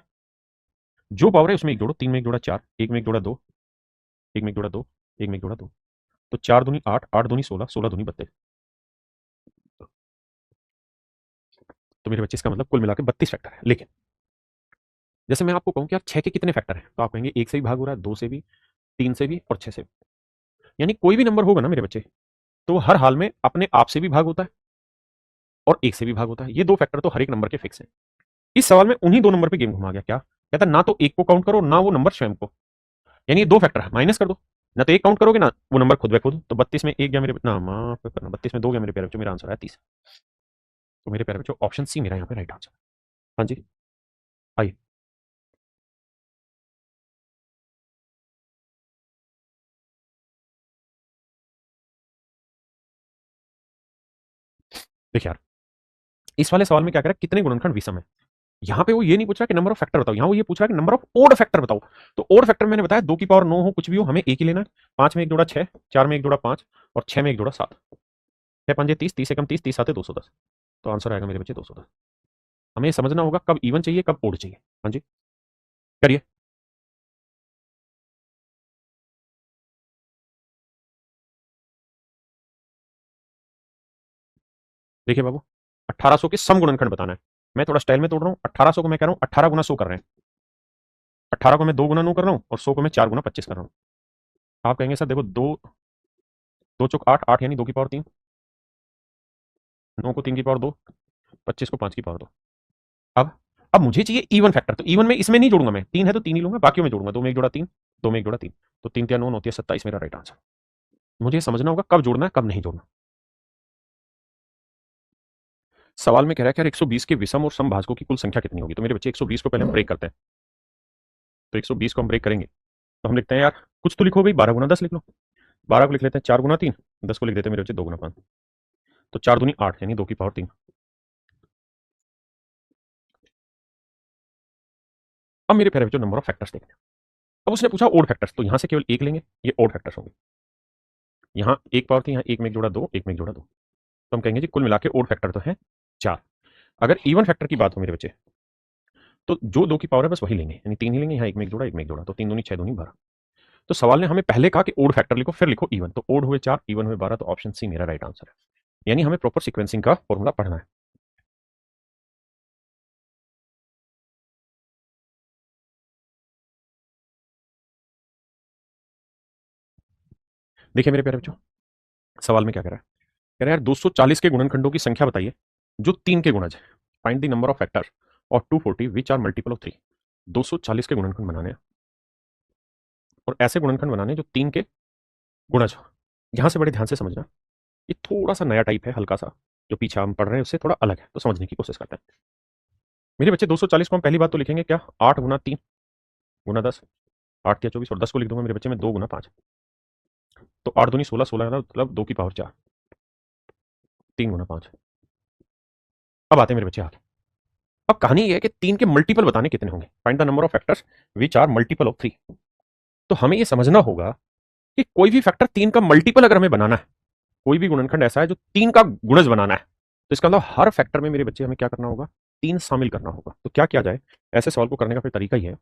जो पावर है उसमें एक जोड़ो, 3 में एक जोड़ा 4, 1 में एक जोड़ा 2, 1 में एक जोड़ा 2, 1 में एक जोड़ा 2, तो 4 दूनी 8, 8 दूनी 16, 16 दूनी 32। तो मेरे बच्चे इसका मतलब कुल मिलाकर 32 फैक्टर है। लेकिन जैसे मैं आपको कहूं कि यार 6 के कितने फैक्टर हैं, तो आप कहेंगे 1 से भी भाग हो रहा है, 2 से भी, 3 से भी और 6 से भी। यानी कोई भी नंबर होगा ना मेरे बच्चे, तो हर हाल में अपने आप से भी भाग होता है और 1 से भी भाग होता है। ये 2 फैक्टर तो हर एक नंबर के फिक्स हैं। इस सवाल में उन्हीं 2 नंबर पे गेम घुमा गया। क्या कहता, ना तो 1 को काउंट करो ना वो नंबर स्वयं को, यानी ये 2 फैक्टर है, माइनस कर दो। ना तो 1 काउंट करोगे ना वो नंबर खुद ब खुद, तो 32 में 1 गया मेरे, ना माफ करना, 32 में 2 गया मेरे प्यारे बच्चों, मेरा आंसर है 30। तो मेरे प्यारे बच्चों ऑप्शन सी मेरा यहाँ पे राइट आंसर। हाँ जी, आइए। देखिए यार, इस वाले सवाल में क्या कह रहा है, कितने गुणनखंड विषम है। यहाँ पे वो ये नहीं पूछ रहा कि नंबर ऑफ फैक्टर बताओ, यहाँ वो ये पूछ रहा है कि नंबर ऑफ ओड फैक्टर बताओ। तो ओड फैक्टर मैंने बताया 2 की पावर 9 हो, कुछ भी हो, हमें एक ही लेना है। 5 में एक जोड़ा 6, 4 में एक जोड़ा 5 और 6 में एक जोड़ा 7, 6 पंजे 30, 30 एकम 30, 30 साते 210। तो आंसर आएगा मेरे बच्चे 210। हमें समझना होगा कब इवन चाहिए कब ओड चाहिए। हाँ जी, करिए। देखिए बाबू, 1800 के सम गुणनखंड बताना है। मैं थोड़ा स्टाइल में तोड़ रहा हूँ। 1800 को मैं कह रहा हूँ 18 गुना 100 कर रहे हैं, 18 को मैं 2 गुना 9 कर रहा हूँ और 100 को मैं 4 गुना 25 कर रहा हूँ। आप कहेंगे सर देखो दो, दो चौक आठ, आठ यानी 2 की पावर 3, 9 को 3 की पावर 2, 25 को 5 की पावर 2। अब मुझे चाहिए इवन फैक्टर, तो इवन में इसमें नहीं जोड़ूंगा मैं, 3 है तो 3 ही लूंगा, बाकी में जोड़ूंगा, 2 में 1 जोड़ा 3, 2 में 1 जोड़ा 3, तो 3 3 9 9 27 मेरा राइट आंसर। मुझे समझना होगा कब जोड़ना है कब नहीं जोड़ना। सवाल में कह रहा है कि यार 120 के विषम और समभाजकों की कुल संख्या कितनी होगी। तो मेरे बच्चे 120 को पहले हम ब्रेक करते हैं, तो 120 को हम ब्रेक करेंगे तो हम लिखते हैं यार कुछ तो लिखो भाई, 12 गुना 10 लिख लो, 12 को लिख लेते हैं 4 गुना 3, 10 को लिख देते हैं मेरे बच्चे 2 गुना 5, तो 4 दूनी 8 यानी 2 की पावर 3। अब मेरे प्यारे बच्चों नंबर ऑफ फैक्टर्स देखते हैं। अब उसने पूछा ओड फैक्टर्स, तो यहां से केवल एक लेंगे, ये ओड फैक्टर्स होंगे। यहाँ एक पावर थी, यहाँ एक में एक जोड़ा 2, एक में एक जोड़ा 2, तो हम कहेंगे जी कुल मिला के ओड फैक्टर तो है 4। अगर इवन फैक्टर की बात हो मेरे बच्चे, तो जो 2 की पावर है बस वही लेंगे, यानी 3 ही लेंगे, यहाँ एक में एक जोड़ा, एक में एक जोड़ा, तो 3 दूनी 6 दूनी 12। तो सवाल ने हमें पहले कहा कि ओड फैक्टर लिखो फिर लिखो इवन, तो ओड हुए 4, इवन हुए 12, तो ऑप्शन सी मेरा राइट आंसर है। यानी हमें प्रॉपर सीक्वेंसिंग का फॉर्मूला पढ़ना है। देखिए मेरे प्यारे बच्चों, सवाल में क्या कह रहा है, कह रहा है यार 240 के गुणनखंडों की संख्या बताइए जो 3 के गुणज है। Find the number of factors और 240 विच आर मल्टीपल ऑफ 3। 240 के गुणनखंड बनाने हैं और ऐसे गुणनखंड बनाने हैं जो 3 के गुणज हो। यहां से बड़े ध्यान से समझना, ये थोड़ा सा नया टाइप है, हल्का सा, जो पीछे हम पढ़ रहे हैं उससे थोड़ा अलग है, तो समझने की कोशिश करते हैं। मेरे बच्चे 240 को हम पहली बात तो लिखेंगे क्या, 8 गुना 3 गुना 10, 8 या 24, और 10 को लिख दूंगा मेरे बच्चे में 2 गुना 5, तो 8 दूनी 16, 16 मतलब 2 की पावर 4, 3 गुना 5। अब आते हैं मेरे बच्चे आगे। अब कहानी ये है कि 3 के मल्टीपल बताने कितने होंगे। Find the number of factors which are multiple of 3। तो हमें ये समझना होगा कि कोई भी फैक्टर 3 का मल्टीपल अगर हमें बनाना है, कोई भी गुणनखंड ऐसा है जो 3 का गुणज बनाना है, तो इसका मतलब हर फैक्टर में मेरे बच्चे हमें क्या करना होगा, 3 शामिल करना होगा। तो क्या किया जाए, ऐसे सवाल को करने का फिर तरीका ही है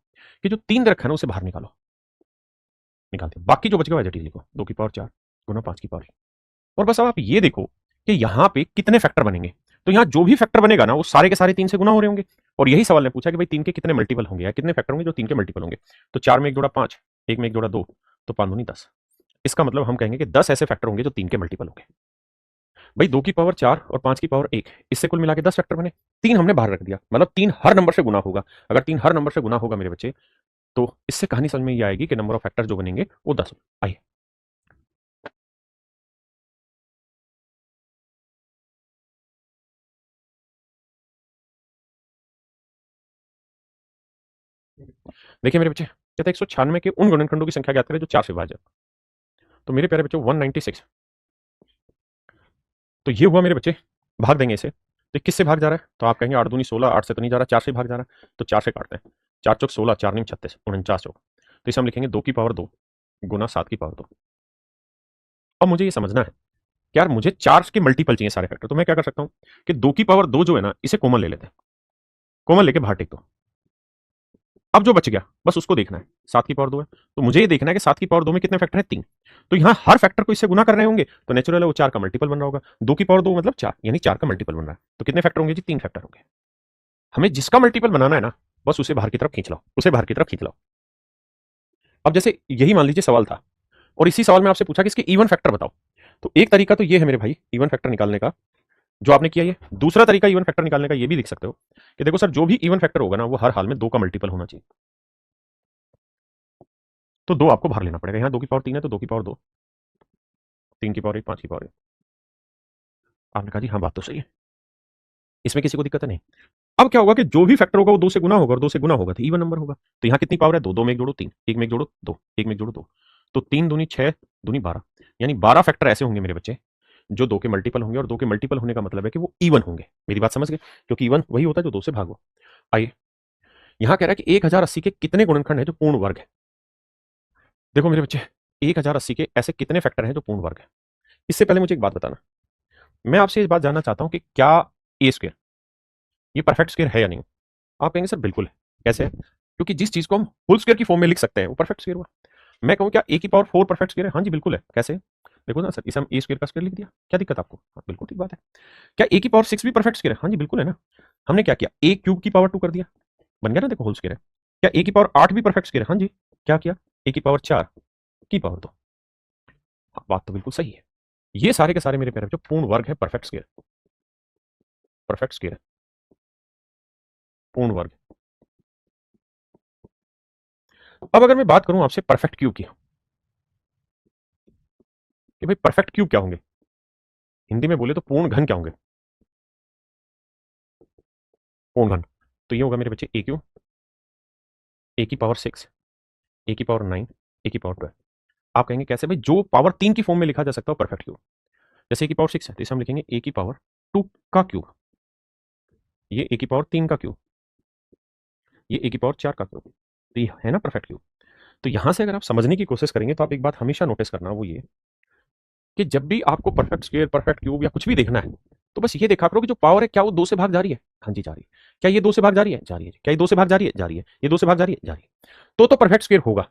कि जो 3 रखा है ना उसे बाहर निकालो, निकालते हैं, बाकी जो बच गया एज इट इज लिखो, 2 की पावर 4 गुना 5 की पावर, और बस अब आप ये देखो कि यहाँ पे कितने फैक्टर बनेंगे। तो यहाँ जो भी फैक्टर बनेगा ना वो सारे के सारे 3 से गुना हो रहे होंगे, और यही सवाल ने पूछा कि भाई 3 के कितने मल्टीपल होंगे, या कितने फैक्टर होंगे जो 3 के मल्टीपल होंगे। तो 4 में एक जोड़ा 5, एक में एक जोड़ा 2, तो 5 दूनी 10। इसका मतलब हम कहेंगे कि 10 ऐसे फैक्टर होंगे जो 3 के मल्टीपल होंगे। भाई 2 की पावर 4 और 5 की पावर 1, इससे कुल मिला के 10 फैक्टर बने, 3 हमने बाहर रख दिया, मतलब 3 हर नंबर से गुना होगा। अगर 3 हर नंबर से गुना होगा मेरे बच्चे, तो इससे कहानी समझ में ये आएगी कि नंबर ऑफ फैक्टर जो बनेंगे वो 10। आइए देखिए मेरे बच्चे, कहते हैं 196 के उन गुणनखंडों की संख्या ज्ञात करें जो 4 से विभाज्य। तो मेरे प्यारे बच्चों 196, तो ये हुआ मेरे बच्चे, भाग देंगे इसे, तो किससे भाग जा रहा है, तो आप कहेंगे 8 दूनी 16, 8 से तो नहीं जा रहा, 4 से भाग जा रहा है, तो 4 से काटते हैं, 4 चौक 16, 4 नीम 36, 49 चौक, तो इसे हम लिखेंगे 2 की पावर 2 गुना 7 की पावर 2। अब मुझे ये समझना है कि यार मुझे 4 के मल्टीपल चाहिए सारे फैक्टर, तो मैं क्या कर सकता हूँ कि 2 की पावर 2 जो है ना इसे कॉमन ले लेते हैं, कॉमन लेके बाहर टेक दो। अब जो बच गया बस उसको देखना है, 7 की पावर 2 है, तो मुझे ये देखना है कि 7 की पावर 2 में कितने फैक्टर है, 3। तो यहाँ हर फैक्टर को इससे गुना कर रहे होंगे, तो नेचुरल है वो 4 का मल्टीपल बन रहा होगा, 2 की पावर 2 मतलब 4, यानी 4 का मल्टीपल बन रहा है, तो कितने फैक्टर होंगे जी, 3 फैक्टर होंगे। हमें जिसका मल्टीपल बनाना है ना, बस उसे बाहर की तरफ खींच लो, उसे बाहर की तरफ खींच लो। अब जैसे यही मान लीजिए सवाल था, और इसी सवाल में आपसे पूछा कि इसके इवन फैक्टर बताओ, तो एक तरीका तो ये है मेरे भाई इवन फैक्टर निकालने का, जो आपने किया ये। दूसरा तरीका इवन फैक्टर निकालने का ये भी लिख सकते हो कि देखो सर जो भी इवन फैक्टर होगा ना वो हर हाल में 2 का मल्टीपल होना चाहिए, तो 2 आपको बाहर लेना पड़ेगा। यहाँ 2 की पावर 3 है तो 2 की पावर 2, 3 की पावर 1, 5 की पावर 1। आपने कहा जी हाँ बात तो सही है, इसमें किसी को दिक्कत नहीं। अब क्या होगा कि जो भी फैक्टर होगा वो 2 से गुना होगा, और 2 से गुना होगा तो इवन नंबर होगा। तो यहाँ कितनी पावर है, 2, 2 में एक जोड़ो 3, एक में एक जोड़ो 2, एक में एक जोड़ो 2, तो 3 दूनी 6 दूनी 12, यानी 12 फैक्टर ऐसे होंगे मेरे बच्चे जो 2 के मल्टीपल होंगे, और 2 के मल्टीपल होने का मतलब है कि वो इवन होंगे। मेरी बात समझ गए, क्योंकि इवन वही होता है जो 2 से भागो। आइए, यहाँ कह रहा है कि 1080 के कितने गुणनखंड है जो पूर्ण वर्ग है। देखो मेरे बच्चे, 1080 के ऐसे कितने फैक्टर हैं जो पूर्ण वर्ग है। इससे पहले मुझे एक बात बताना, मैं आपसे इस बात जानना चाहता हूं कि क्या ए स्क्वायर ये परफेक्ट स्क्वायर है या नहीं। आप कहेंगे सर बिल्कुल है। कैसे है, क्योंकि जिस चीज को हम होल स्क्वायर की फॉर्म में लिख सकते हैं वो परफेक्ट स्क्वायर हुआ। मैं कहूँ क्या ए की पावर 4 परफेक्ट स्क्वायर है, हाँ जी बिल्कुल है। कैसे, देखो ना सर, इसे हम ए स्क्वायर का स्क्वायर लिख दिया, क्या दिक्कत आपको, हाँ बिल्कुल ठीक बात है। क्या ए की पावर 6 भी परफेक्ट स्क्वायर है, हाँ जी बिल्कुल है ना। हमने क्या किया, ए क्यूब की पावर 2 कर दिया, बन गया ना, देखो होल स्क्वायर है। क्या ए की पावर 8 भी परफेक्ट स्क्वायर है, हाँ जी। क्या किया, ए की पावर 4 की पावर 2, हाँ, बात तो बिल्कुल सही है। ये सारे के सारे मेरे प्यारे बच्चों पूर्ण वर्ग है, परफेक्ट स्क्वायर, परफेक्ट स्क्वायर, पूर्ण वर्ग। अब अगर मैं बात करूं आपसे परफेक्ट क्यूब की, कि भाई परफेक्ट क्यूब क्या होंगे, हिंदी में बोले तो पूर्ण घन क्या होंगे, पूर्ण घन। तो ये होगा मेरे बच्चे ए क्यू, ए की पावर 6, ए की पावर 9, ए की पावर 12। आप कहेंगे कैसे भाई, जो पावर 3 की फॉर्म में लिखा जा सकता है परफेक्ट क्यूब। जैसे ए की पावर 6 है तो इसे हम लिखेंगे ए की पावर 2 का क्यूब, ये ए की पावर 3 का क्यूब, ये ए की पावर 4 का क्यूब। तो ये है ना परफेक्ट क्यूब। तो यहां से अगर आप समझने की कोशिश करेंगे तो आप एक बात हमेशा नोटिस करना, वो ये कि जब भी आपको परफेक्ट स्क्वायर, परफेक्ट क्यूब या कुछ भी देखना है, तो बस ये देखा करो कि जो पावर है क्या वो 2 से भाग जा रही है, हाँ जी जा रही है। क्या ये 2 से भाग जा रही है, जा रही है। क्या ये 2 से भाग जा रही है, जा रही है। ये 2 से भाग जा रही है, जा रही है। तो परफेक्ट स्क्वायर होगा।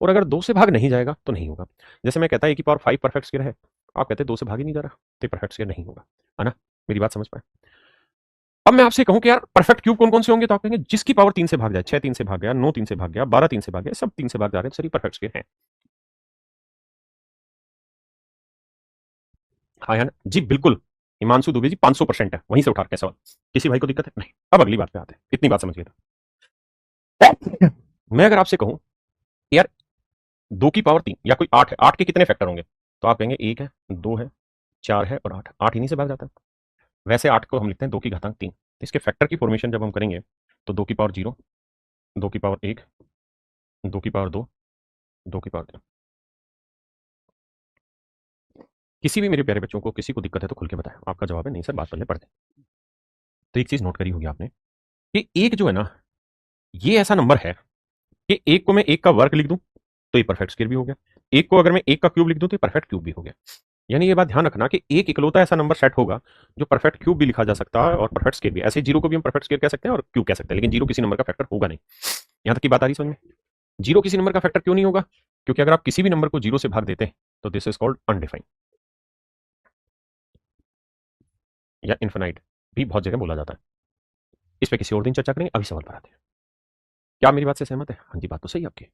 और अगर 2 से भाग नहीं जाएगा तो नहीं होगा। जैसे मैं कहता है कि पावर 5 परफेक्ट स्क्वायर है, आप कहते हैं 2 से भाग ही नहीं जा रहा, तो परफेक्ट स्क्वायर नहीं होगा, है ना। मेरी बात समझ पाए। अब मैं आपसे कहूं कि यार परफेक्ट क्यूब कौन कौन से होंगे, तो आप कहेंगे जिसकी पावर 3 से भाग जाए, 6 3 से भाग गया, 9 3 से भाग गया, 12 3 से भाग गया, सब 3 से भाग जा रहे हैं, सही परफेक्ट स्क्वायर है। हाँ यार जी बिल्कुल। हिमांशु दुबे जी 500% है, वहीं से उठा के सवाल। किसी भाई को दिक्कत है नहीं। अब अगली बात पे आते हैं, इतनी बात समझिए। तो मैं अगर आपसे कहूं यार 2 की पावर 3 या कोई 8 है, 8 के कितने फैक्टर होंगे, तो आप कहेंगे 1 है, 2 है, 4 है और 8, 8 इन्हीं से भाग जाता है। वैसे 8 को हम लिखते हैं 2 की घातांक 3। तो इसके फैक्टर की फॉर्मेशन जब हम करेंगे तो 2 की पावर 0, 2 की पावर 1, 2 की पावर 2, 2 की पावर 3। किसी भी मेरे प्यारे बच्चों को किसी को दिक्कत है तो खुल के बताएं। आपका जवाब है नहीं सर, बात पहले पढ़ दें। तो एक चीज नोट करी होगी आपने कि एक जो है ना, ये ऐसा नंबर है कि एक को मैं एक का वर्ग लिख दूं तो ये परफेक्ट स्क्वायर भी हो गया, एक को अगर मैं एक का क्यूब लिख दूं तो ये परफेक्ट क्यूब भी हो गया। यानी ये बात ध्यान रखना कि एक इकलौता ऐसा नंबर सेट होगा जो परफेक्ट क्यूब भी लिखा जा सकता है और परफेक्ट स्क्वायर भी। ऐसे जीरो को भी हम परफेक्ट स्क्वायर कह सकते हैं और क्यूब कह सकते हैं, लेकिन जीरो किसी नंबर का फैक्टर होगा नहीं। यहां तक की बात आ रही समझ में। जीरो किसी नंबर का फैक्टर क्यों नहीं होगा, क्योंकि अगर आप किसी भी नंबर को जीरो से भाग देते हैं तो दिस इज कॉल्ड अनडिफाइंड या इन्फिनाइट भी बहुत जगह बोला जाता है। इस पे किसी और दिन चर्चा करेंगे, अभी सवाल पर आते हैं। क्या मेरी बात से सहमत है, हाँ जी बात तो सही आपकी।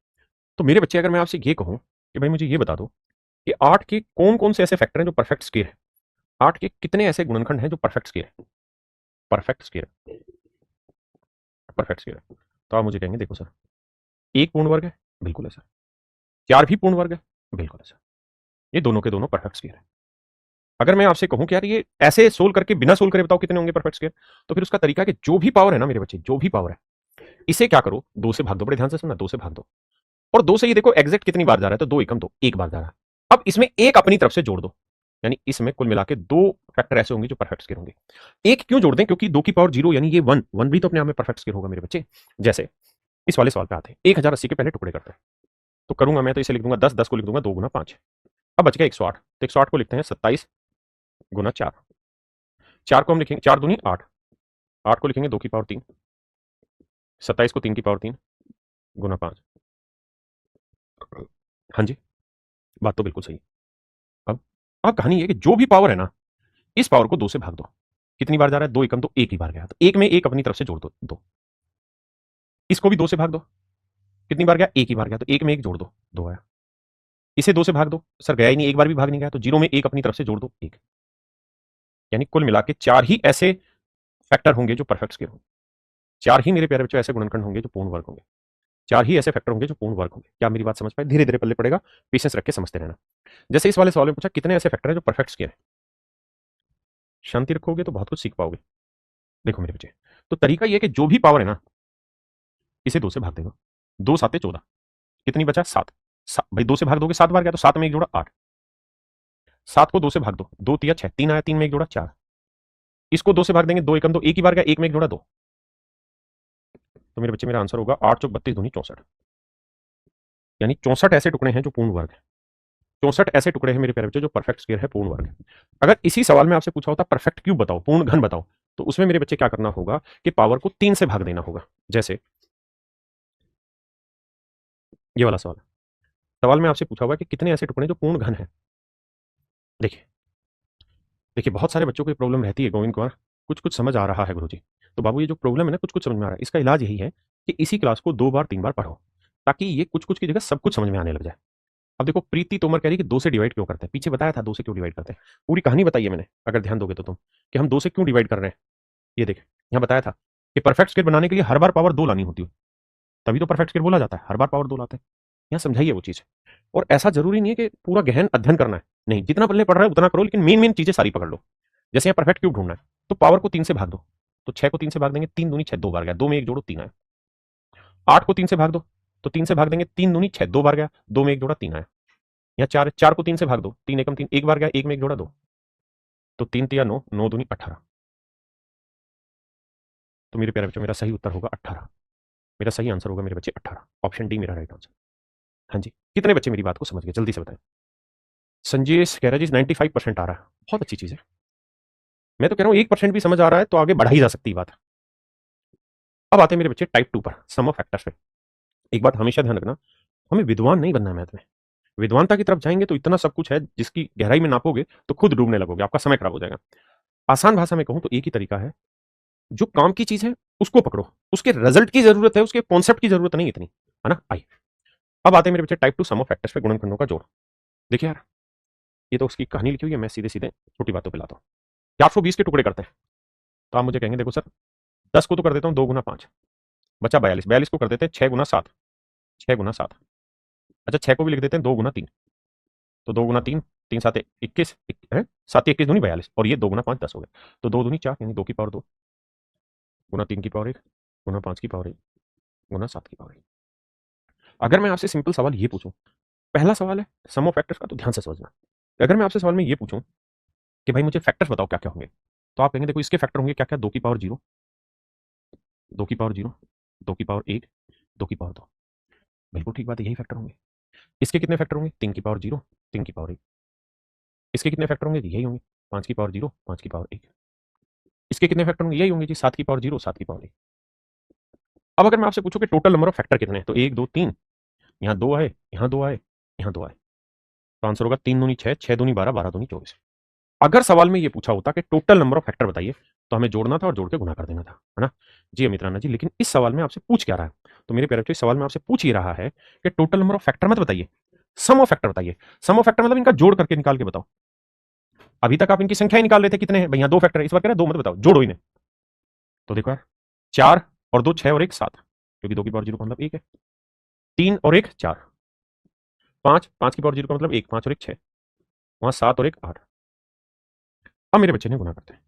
तो मेरे बच्चे अगर मैं आपसे ये कहूं कि भाई मुझे ये बता दो कि 8 के कौन कौन से ऐसे फैक्टर हैं जो परफेक्ट स्क्वायर है, 8 के कितने ऐसे गुणनखंड हैं जो परफेक्ट स्क्वायर है, परफेक्ट स्क्वायर, परफेक्ट स्क्वायर है। तो आप मुझे कहेंगे देखो सर, एक पूर्ण वर्ग है, बिल्कुल है सर। 4 भी पूर्ण वर्ग है, बिल्कुल है सर। ये दोनों के दोनों परफेक्ट स्क्वायर है। अगर मैं आपसे कहूं कि यार ये ऐसे सोल्व करके बिना सोल्व करे बताओ कितने होंगे परफेक्ट स्क्वायर, तो फिर उसका तरीका है कि जो भी पावर है ना मेरे बच्चे, जो भी पावर है इसे क्या करो, 2 से भाग दो। बड़े ध्यान से सुनना, 2 से भाग दो। और 2 से ये देखो एग्जैक्ट कितनी बार जा रहा है, तो 2 एकम 2, एक बार जा रहा है। अब इसमें एक अपनी तरफ से जोड़ दो, यानी इसमें कुल मिला के 2 फैक्टर ऐसे होंगे जो परफेक्ट स्क्वायर होंगे। एक क्यों जोड़ दें, क्योंकि 2 की पावर 0 यानी ये 1, 1 भी तो अपने आप में परफेक्ट स्क्वायर होगा मेरे बच्चे। जैसे इस वाले सवाल पे आते हैं, 1080 के पहले टुकड़े करते हैं। तो करूंगा मैं तो इसे लिख दूंगा 10, 10 को लिख दूंगा 2 गुना 5। अब बच गया 108, तो 108 को लिखते हैं 27 गुना 4। 4 को हम लिखेंगे 4 दूनी 8, 8 को लिखेंगे 2 की पावर 3, 27 को 3 की पावर 3 गुना 5। हाँ जी, बात तो बिल्कुल सही। अब अब कहानी ये है कि जो भी पावर है ना, इस पावर को 2 से भाग दो। कितनी बार जा रहा है, 2 एकम तो एक ही बार गया, तो एक में एक अपनी तरफ से जोड़ दो, 2। इसको भी 2 से भाग दो, कितनी बार गया, एक ही बार गया, तो एक में एक जोड़ दो, 2 आया। इसे 2 से भाग दो, सर गया ही नहीं, एक बार भी भाग नहीं गया, तो 0 में एक अपनी तरफ से जोड़ दो, 1। यानी कुल मिला के 4 ही ऐसे फैक्टर होंगे जो परफेक्ट स्क्वायर होंगे। 4 ही मेरे प्यारे बच्चों ऐसे गुणनखंड होंगे जो पूर्ण वर्ग होंगे। 4 ही ऐसे फैक्टर होंगे जो पूर्ण वर्ग होंगे। क्या मेरी बात समझ पाए, धीरे धीरे पल्ले पड़ेगा, पेशेंस रख के समझते रहना। जैसे इस वाले सवाल में पूछा कितने ऐसे फैक्टर हैं जो परफेक्ट स्क्वायर है, शांति रखोगे तो बहुत कुछ सीख पाओगे। देखो मेरे बच्चे, तो तरीका ये है कि जो भी पावर है ना, इसे 2 से भाग देगा। 2 7 14, कितनी बचा, 7। भाई 2 से भाग दोगे 7 बार गया, तो 7 में एक जोड़ा 8। 7 को 2 से भाग दो, 2 तिया 6, 3 आया, 3 में एक जोड़ा 4। इसको 2 से भाग देंगे, 2 एकम 2, एक ही बार गया, एक में एक जोड़ा 2। तो मेरे बच्चे मेरा आंसर होगा 8 चौक 32 दूनी 64। यानी 64 ऐसे टुकड़े हैं जो पूर्ण वर्ग है। 64 ऐसे टुकड़े हैं मेरे प्यारे बच्चे जो परफेक्ट स्क्वायर है, पूर्ण वर्ग है। अगर इसी सवाल में आपसे पूछा होता परफेक्ट क्यूब बताओ, पूर्ण घन बताओ, तो उसमें मेरे बच्चे क्या करना होगा कि पावर को 3 से भाग देना होगा। जैसे ये वाला सवाल, सवाल में आपसे पूछा हुआ कि कितने ऐसे टुकड़े जो पूर्ण घन है। देखिए देखिए, बहुत सारे बच्चों को प्रॉब्लम रहती है गोविंद कुमार, कुछ कुछ समझ आ रहा है गुरुजी। तो बाबू ये जो प्रॉब्लम है ना, कुछ कुछ समझ में आ रहा है, इसका इलाज यही है कि इसी क्लास को 2 बार 3 बार पढ़ो, ताकि ये कुछ कुछ की जगह सब कुछ समझ में आने लग जाए। अब देखो प्रीति तोमर कह रही कि 2 से डिवाइड क्यों करते हैं, पीछे बताया था 2 से क्यों डिवाइड करते हैं, पूरी कहानी बताई है मैंने, अगर ध्यान दोगे तो तुम, कि हम 2 से क्यों डिवाइड कर रहे हैं। ये देख, यहाँ बताया था कि परफेक्ट स्क्वायर बनाने के लिए हर बार पावर 2 लानी होती है, तभी तो परफेक्ट स्क्वायर बोला जाता है, हर बार पावर 2 लाते हैं। यहाँ समझाइए वो चीज़। और ऐसा जरूरी नहीं है कि पूरा गहन अध्ययन करना है, नहीं, जितना पढ़ने पढ़ रहा है उतना करो, लेकिन मेन मेन चीजें सारी पकड़ लो। जैसे यहाँ परफेक्ट क्यूब ढूंढना है, तो पावर को 3 से भाग दो, तो 6 को 3 से भाग देंगे, 3 दूनी 6, 2 बार गया, 2 में 1 जोड़ो 3 आया। 8 को 3 से भाग दो, तो 3 से भाग देंगे, 3 दूनी 6, 2 बार गया, 2 में 1 जोड़ा 3 आया। यहाँ 4, 4 को 3 से भाग दो, 3 एकम 3, 1 बार गया, 1 में 1 जोड़ा 2, तो 3 तिया 9, 9 दूनी 18। तो मेरे प्यारे बच्चों मेरा सही उत्तर होगा 18, मेरा सही आंसर होगा मेरे बच्चे 18, ऑप्शन डी मेरा राइट आंसर। हाँ जी, कितने बच्चे मेरी बात को समझ गए, जल्दी से बताएं। संजय कह रहा है जी 95% आ रहा है, बहुत अच्छी चीज है। मैं तो कह रहा हूं 1% भी समझ आ रहा है तो आगे बढ़ाई जा सकती है बात। अब आते हैं मेरे बच्चे टाइप 2 पर, सम ऑफ फैक्टर्स पे। एक बात हमेशा ध्यान रखना, हमें विद्वान नहीं बनना है मैथ में। विद्वानता की तरफ जाएंगे तो इतना सब कुछ है जिसकी गहराई में नापोगे तो खुद डूबने लगोगे, आपका समय खराब हो जाएगा। आसान भाषा में कहूं तो एक ही तरीका है, जो काम की चीज है उसको पकड़ो, उसके रिजल्ट की जरूरत है, उसके कॉन्सेप्ट की जरूरत नहीं इतनी, है ना। आइए अब आते हैं मेरे बच्चे टाइप 2 सम ऑफ फैक्टर्स पे, गुणनखंडों का जोड़। देखिए यार, ये तो उसकी कहानी लिखी हुई है, मैं सीधे सीधे छोटी बातों पे लाता हूँ। 420 के टुकड़े करते हैं, तो आप मुझे कहेंगे देखो सर 10 को तो कर देता हूँ 2 गुना 5, बचा 42, 42 को कर देते हैं 6 गुना 7, 6 गुना 7, अच्छा 6 को भी लिख देते हैं 2 गुना 3, तो 2 गुना 3, 3 7 21 है, 7 21 दूनी 42, और ये 2 गुना 5 10 हो गए, तो 2 दूनी 4 यानी 2 की पावर 2 गुना 3 की पावर 1 गुना 5 की पावर 1 गुना 7 की पावर 1। अगर मैं आपसे सिंपल सवाल ये पूछूं, पहला सवाल है सम ऑफ फैक्टर्स का, तो ध्यान से समझना। अगर मैं आपसे सवाल में ये पूछूं कि भाई मुझे फैक्टर्स बताओ क्या क्या होंगे, तो आप कहेंगे देखो इसके फैक्टर होंगे क्या क्या, 2 की पावर 0, 2 की पावर 0, 2 की पावर 1, 2 की पावर 2, बिल्कुल ठीक बात है, यही फैक्टर होंगे। इसके कितने फैक्टर होंगे, 3 की पावर 0, 3 की पावर 1। इसके कितने फैक्टर होंगे, यही होंगे, 5 की पावर 0, 5 की पावर 1। इसके कितने फैक्टर होंगे, यही होंगे जी, 7 की पावर 0, 7 की पावर 1। अब अगर मैं आपसे पूछूं कि टोटल नंबर ऑफ फैक्टर कितने हैं, तो 1 2 3, यहाँ 2 आए, यहाँ 2 आए, यहाँ 2 आए, तो आंसर होगा 3 दूनी 6, 6 दूनी 12, 12 दूनी 24। अगर सवाल में ये पूछा होता कि टोटल नंबर ऑफ फैक्टर बताइए, तो हमें जोड़ना था और जोड़ के गुना कर देना था, है ना। जी अमित राणा जी, लेकिन इस सवाल में आपसे पूछ क्या रहा है, तो मेरे प्यारे बच्चों इस सवाल में आपसे पूछ ही रहा है कि टोटल नंबर ऑफ फैक्टर मत बताइए, सम ऑफ फैक्टर बताइए। सम ऑफ फैक्टर मतलब इनका जोड़ करके निकाल के बताओ। अभी तक आप इनकी संख्या ही निकाल रहे थे, कितने हैं भैया, 2 फैक्टर है, इस बार कह रहे 2 मत बताओ, जोड़ो इन्हें। तो देखो यार, 4 और 2 6 और 1 7, क्योंकि 2 की पावर 0 का मतलब 1 है, 3 और 1 4, 5, 5 की पावर 0 का मतलब 1, 5 और 1 6, वहां 7 और 1 8। अब मेरे बच्चे ने गुना करते हैं,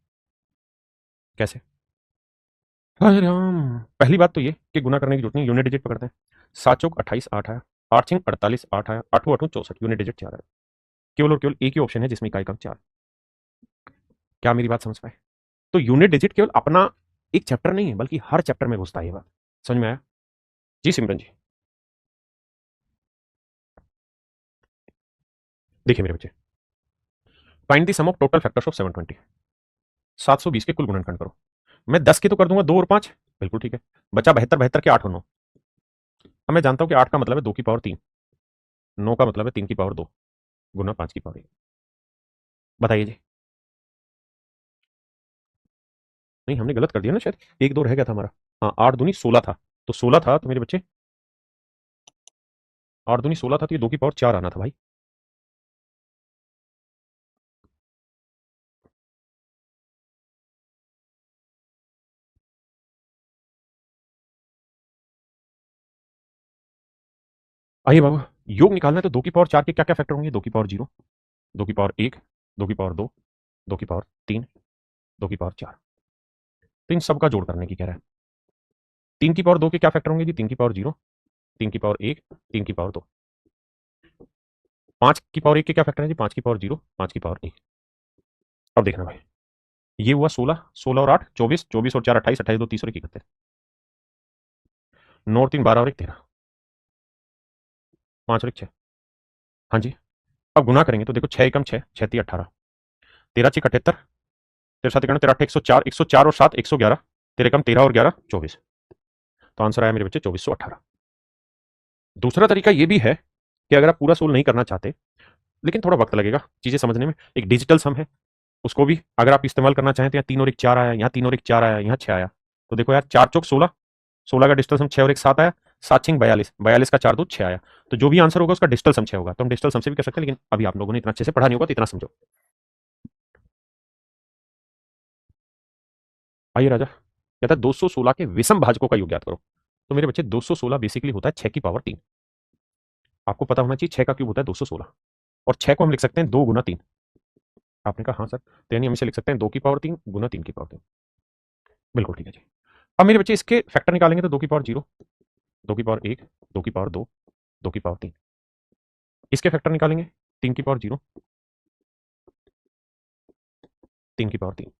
कैसे। अरे राम, पहली बात तो ये कि गुना करने की जरूरत नहीं, यूनिट डिजिट पकड़ते हैं। 7 चौक 28 8 आया, 8 छंग 48 8 आया, 8 8 64, यूनिट डिजिट 4 आया। केवल और केवल एक ही ऑप्शन है जिसमें इकाई का 4। क्या मेरी बात समझ पाए। तो यूनिट डिजिट केवल अपना एक चैप्टर नहीं है, बल्कि हर चैप्टर में घुसता है, ये बात समझ में आया। जी सिमरन जी, देखिए मेरे बच्चे, find the sum of total factors of 720, 720 के कुल गुणनखंड करो। मैं 10 के तो कर दूंगा 2 और 5, बिल्कुल ठीक है, बचा 72, 72 के 8 और 9। अब मैं जानता हूं कि 8 का मतलब है 2 की पावर 3, 9 का मतलब है 3 की पावर 2 गुना 5 की पावर 1। बताइए जी, नहीं हमने गलत कर दिया ना शायद, 1 2 रह गया था हमारा। हाँ 8 दूनी 16 था, तो 16 था तो मेरे बच्चे 8 दूनी 16 था, तो ये 2 की पावर 4 आना था भाई। आइए बाबू, योग निकालना है तो 2 की पावर 4 के क्या क्या फैक्टर होंगे, 2 की पावर 0, 2 की पावर 1, 2 की पावर 2, 2 की पावर 3, 2 की पावर 4। तो इन सब का जोड़ करने की कह रहा है। 3 की पावर 2 के क्या फैक्टर होंगे जी, 3 की पावर 0, 3 की पावर 1, 3 की पावर 2। 5 की पावर 1 के क्या फैक्टर है जी, 5 की पावर 0, 5 की पावर 1। अब देखना भाई, ये हुआ 16, 16 और 8 24, 24 और 4 28, 28 2 30 और 1 31, 9 और 3 12 और 1 13, 5 और 1 6। हाँ जी, अब गुना करेंगे तो देखो 6 एकम 6, 6 3 18, 13 6 78, 13 7 13 8 104, 104 और 7 111, 13 कम 13 और 11 24। तो आंसर आया मेरे बच्चे 2418। दूसरा तरीका ये भी है कि अगर आप पूरा सोल्व नहीं करना चाहते, लेकिन थोड़ा वक्त लगेगा चीजें समझने में, एक डिजिटल सम है, उसको भी अगर आप इस्तेमाल करना चाहें तो यहाँ 3 और 1 4 आया, यहाँ 3 और 1 4 आया, यहाँ 6 आया, तो देखो यार 4 चौक 16, 16 का डिजिटल सम 6 और 1 7 आया, 7 6 42, 42 का 4 2 6 आया। तो जो भी आंसर होगा उसका डिजिटल सम 6 होगा। तो हम डिजिटल सम से भी कर सकते हैं, लेकिन अभी आप लोगों ने इतना अच्छे से पढ़ा नहीं होगा, तो इतना समझो। आइए राजा, कहता है 216 के विषम भाजकों का योग ज्ञात करो। तो मेरे बच्चे 216 बेसिकली होता है 6 की पावर 3। आपको पता होना चाहिए 6 का क्यूब होता है 216, और 6 को हम लिख सकते हैं 2 गुना 3। आपने कहा हाँ सर, तो यानी हम इसे लिख सकते हैं 2 की पावर 3 गुना 3 की पावर 3। बिल्कुल ठीक है जी। अब मेरे बच्चे इसके फैक्टर निकालेंगे तो 2 की पावर 0, 2 की पावर 1, 2 की पावर 2, 2 की पावर 3। इसके फैक्टर निकालेंगे 3 की पावर 0, 3 की पावर 3।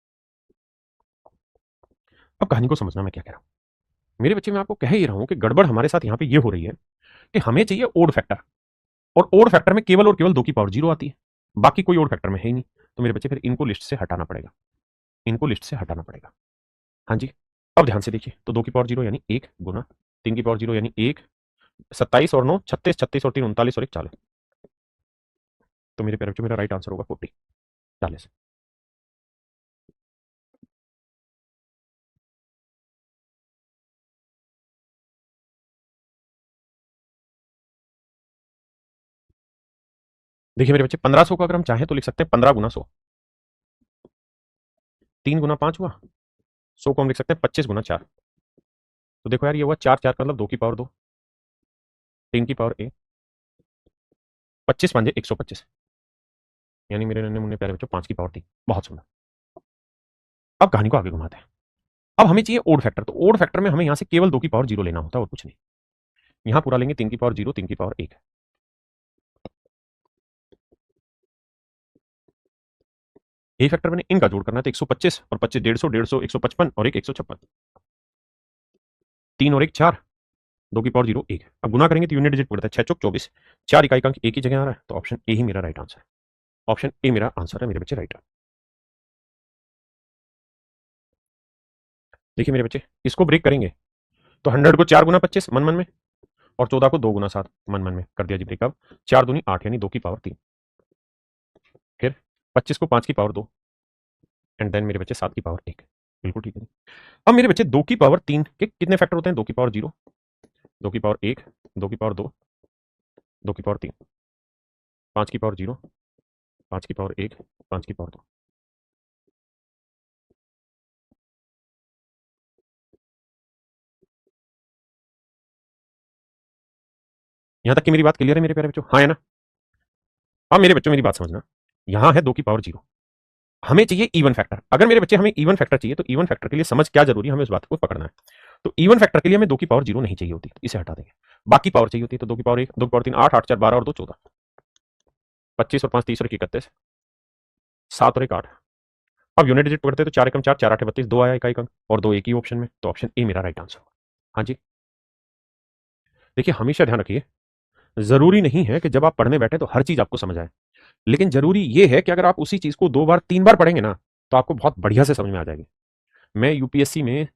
अब कहानी को समझना मैं क्या कह रहा हूं। मेरे बच्चे, मैं आपको कह ही रहा हूं कि गड़बड़ हमारे साथ यहां पे ये हो रही है कि हमें चाहिए ओड फैक्टर, और ओड फैक्टर में केवल और केवल 2 की पावर 0 आती है, बाकी कोई ओड फैक्टर में है ही नहीं। तो मेरे बच्चे फिर इनको लिस्ट से हटाना पड़ेगा, इनको लिस्ट से हटाना पड़ेगा। हाँ जी, अब ध्यान से देखिए, तो 2 की पावर 0 यानी 1 गुना 3 की पावर 0 यानी 1, 27 और 9 36, 36 और 3 39 और 1 40। तो मेरे प्यारे बच्चों, मेरा राइट आंसर होगा 40, 40। देखिए मेरे बच्चे, 1500 को अगर हम चाहें तो लिख सकते हैं 15 गुना 100, 3 गुना 5 हुआ, 100 को हम लिख सकते हैं 25 गुना 4। तो देखो यार, ये हुआ 4 4 का मतलब 2 की पावर 2, 3 की पावर 1, 25 पांजे 125, यानी मेरे नन्हे मुन्ने प्यारे बच्चों 5 की पावर 3। बहुत सुंदर। अब कहानी को आगे घुमाते हैं। अब हमें चाहिए ओड फैक्टर, तो ओड फैक्टर में हमें यहां से केवल 2 की पावर 0 लेना होता है और कुछ नहीं। यहां पूरा लेंगे 3 की पावर 0, 3 की पावर 1। ए फैक्टर मैंने इनका जोड़ करना है, तो 125 और 25 150, 150 155 और एक 156, 3 और 1 4, 2 की पावर 0 1। अब गुना करेंगे तो यूनिट डिजिट पड़ता है, 6 चौक 24, 4 इकाई का अंक एक ही जगह आ रहा है, तो ऑप्शन ए ही मेरा राइट आंसर है। ऑप्शन ए मेरा आंसर है मेरे बच्चे, राइट है। देखिए मेरे बच्चे, इसको ब्रेक करेंगे तो 100 को 4 गुना 25 मन मन में, और 14 को 2 गुना 7 मन मन में कर दिया जी ब्रेकअप। 4 दूनी 8 यानी 2 की पावर 3, फिर 25 को 5 की पावर 2, एंड देन मेरे बच्चे 7 की पावर 1। बिल्कुल ठीक है। अब मेरे बच्चे 2 की पावर 3 के कितने फैक्टर होते हैं? 2 की पावर 0, 2 की पावर 1, 2 की पावर 2, 2 की पावर 3, 5 की पावर 0, 5 की पावर 1, 5 की पावर 2। यहां तक कि मेरी बात क्लियर है मेरे प्यारे बच्चों? हाँ है ना? अब मेरे बच्चों मेरी बात समझना, यहां है 2 की पावर 0, हमें चाहिए इवन फैक्टर। अगर मेरे बच्चे हमें इवन फैक्टर चाहिए, तो इवन फैक्टर के लिए समझ क्या जरूरी है, हमें उस बात को पकड़ना है। तो इवन फैक्टर के लिए हमें 2 की पावर 0 नहीं चाहिए होती, तो इसे हटा देंगे। बाकी पावर चाहिए होती है, तो 2 की पावर 1, 2 की पावर 3 8, 8 4 12 और 2 14, 25 और 5 30 और 1 31, 7 और 1 8। अब यूनिट डिजिट पकड़ते हैं, तो 4 एकम 4, 4 8 32, 2 आया इकाई का अंक, और 2 एक ही ऑप्शन में, तो ऑप्शन ए मेरा राइट आंसर। हाँ जी। देखिए हमेशा ध्यान रखिए, जरूरी नहीं है कि जब आप पढ़ने बैठे तो हर चीज आपको समझ आए, लेकिन जरूरी यह है कि अगर आप उसी चीज को 2 बार 3 बार पढ़ेंगे ना, तो आपको बहुत बढ़िया से समझ में आ जाएगी। मैं यूपीएससी में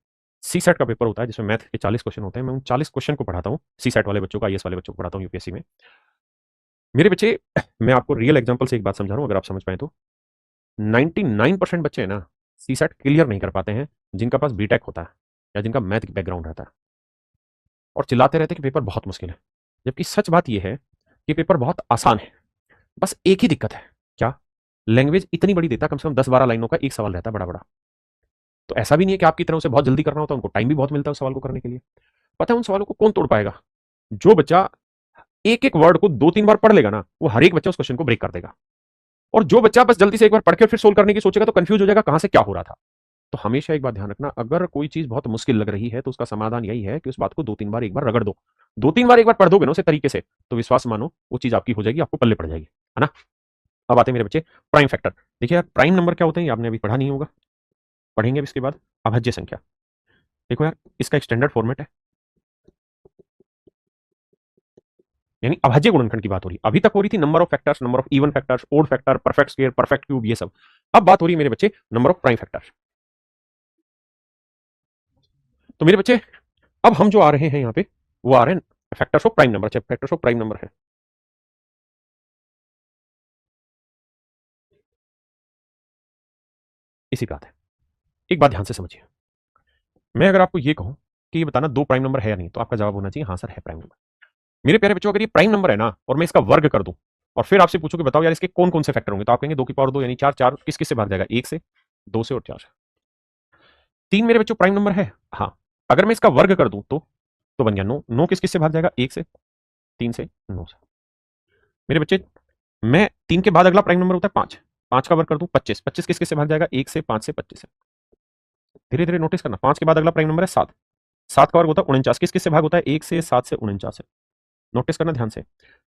सी सेट का पेपर होता है जिसमें मैथ के 40 क्वेश्चन होते हैं, मैं उन 40 क्वेश्चन को पढ़ाता हूँ, सी सेट वाले बच्चों को, आईएएस वाले बच्चों को पढ़ाता हूँ यूपीएससी में। मेरे बच्चे, मैं आपको रियल एग्जांपल से एक बात समझा रहा हूँ, अगर आप समझ पाए तो। 99% बच्चे हैं ना, सी सेट क्लियर नहीं कर पाते हैं, जिनका पास बीटेक होता है या जिनका मैथ बैकग्राउंड रहता है, और चिल्लाते रहते हैं कि पेपर बहुत मुश्किल है। जबकि सच बात यह है कि पेपर बहुत आसान है। बस एक ही दिक्कत है, क्या? लैंग्वेज इतनी बड़ी देता है, कम से कम 10 12 लाइनों का एक सवाल रहता है, बड़ा बड़ा। तो ऐसा भी नहीं है कि आपकी तरह उसे बहुत जल्दी करना होता है, उनको टाइम भी बहुत मिलता है उस सवाल को करने के लिए। पता है उन सवालों को कौन तोड़ पाएगा? जो बच्चा एक एक वर्ड को 2 3 बार पढ़ लेगा ना, वो हर एक बच्चा उस क्वेश्चन को ब्रेक कर देगा। और जो बच्चा बस जल्दी से एक बार पढ़ के फिर सोल्व करने की सोचेगा, तो कंफ्यूज हो जाएगा कहां से क्या हो रहा था। तो हमेशा एक बात ध्यान रखना, अगर कोई चीज बहुत मुश्किल लग रही है, तो उसका समाधान यही है कि उस बात को 2 3 बार एक बार रगड़ दो। 2 3 बार एक बार पढ़ दोगे ना उसे तरीके से, तो विश्वास मानो वो चीज आपकी हो जाएगी, आपको पल्ले पड़ जाएगी, है ना? अब आते हैं मेरे बच्चे प्राइम फैक्टर। देखिए यार, प्राइम नंबर क्या होते हैं, ये आपने अभी पढ़ा नहीं होगा, पढ़ेंगे अब इसके बाद। अभाज्य संख्या। देखो यार, इसका एक स्टैंडर्ड फॉर्मेट है, यानी अभाज्य गुणनखंड की बात हो रही, अभी तक हो रही थी number of factors, number of even factors, odd factor, perfect square, perfect cube, ये सब। अब बात हो रही है मेरे बच्चे नंबर ऑफ प्राइम फैक्टर्स। तो मेरे बच्चे, अब हम जो आ रहे हैं यहाँ पे, वो आ रहे हैं फैक्टर्स ऑफ प्राइम नंबर। अच्छा, फैक्टर्स ऑफ प्राइम नंबर है, इसी बात है। एक बात ध्यान से समझिए, मैं अगर आपको ये कहूं कि ये बताना दो प्राइम नंबर है या नहीं, तो आपका जवाब होना चाहिए हाँ सर है प्राइम नंबर। मेरे प्यारे बच्चों, अगर ये प्राइम नंबर है ना और मैं इसका वर्ग कर दूं और फिर आपसे पूछो कि बताओ यार इसके कौन कौन से फैक्टर होंगे, तो आप कहेंगे 2 की पावर 2 यानी 4, 4 किस किस से भाग जाएगा, 1 से, 2 से और 4 से। 3 मेरे बच्चों प्राइम नंबर है, हाँ। अगर मैं इसका वर्ग कर दूं तो बन गया 9, 9 किस किस से भाग जाएगा, 1 से, 3 से, 9 से। मेरे बच्चे मैं 3 के बाद अगला प्राइम नंबर होता है 5, 5 का वर्ग कर दूं 25, 25 किस किस से भाग जाएगा, 1 से, 5 से, 25 से। धीरे धीरे नोटिस करना, 5 के बाद अगला प्राइम नंबर है 7, 7 का वर्ग होता है 49, किस किस से भाग होता है, 1 से, 7 से, 49 से। नोटिस करना ध्यान से।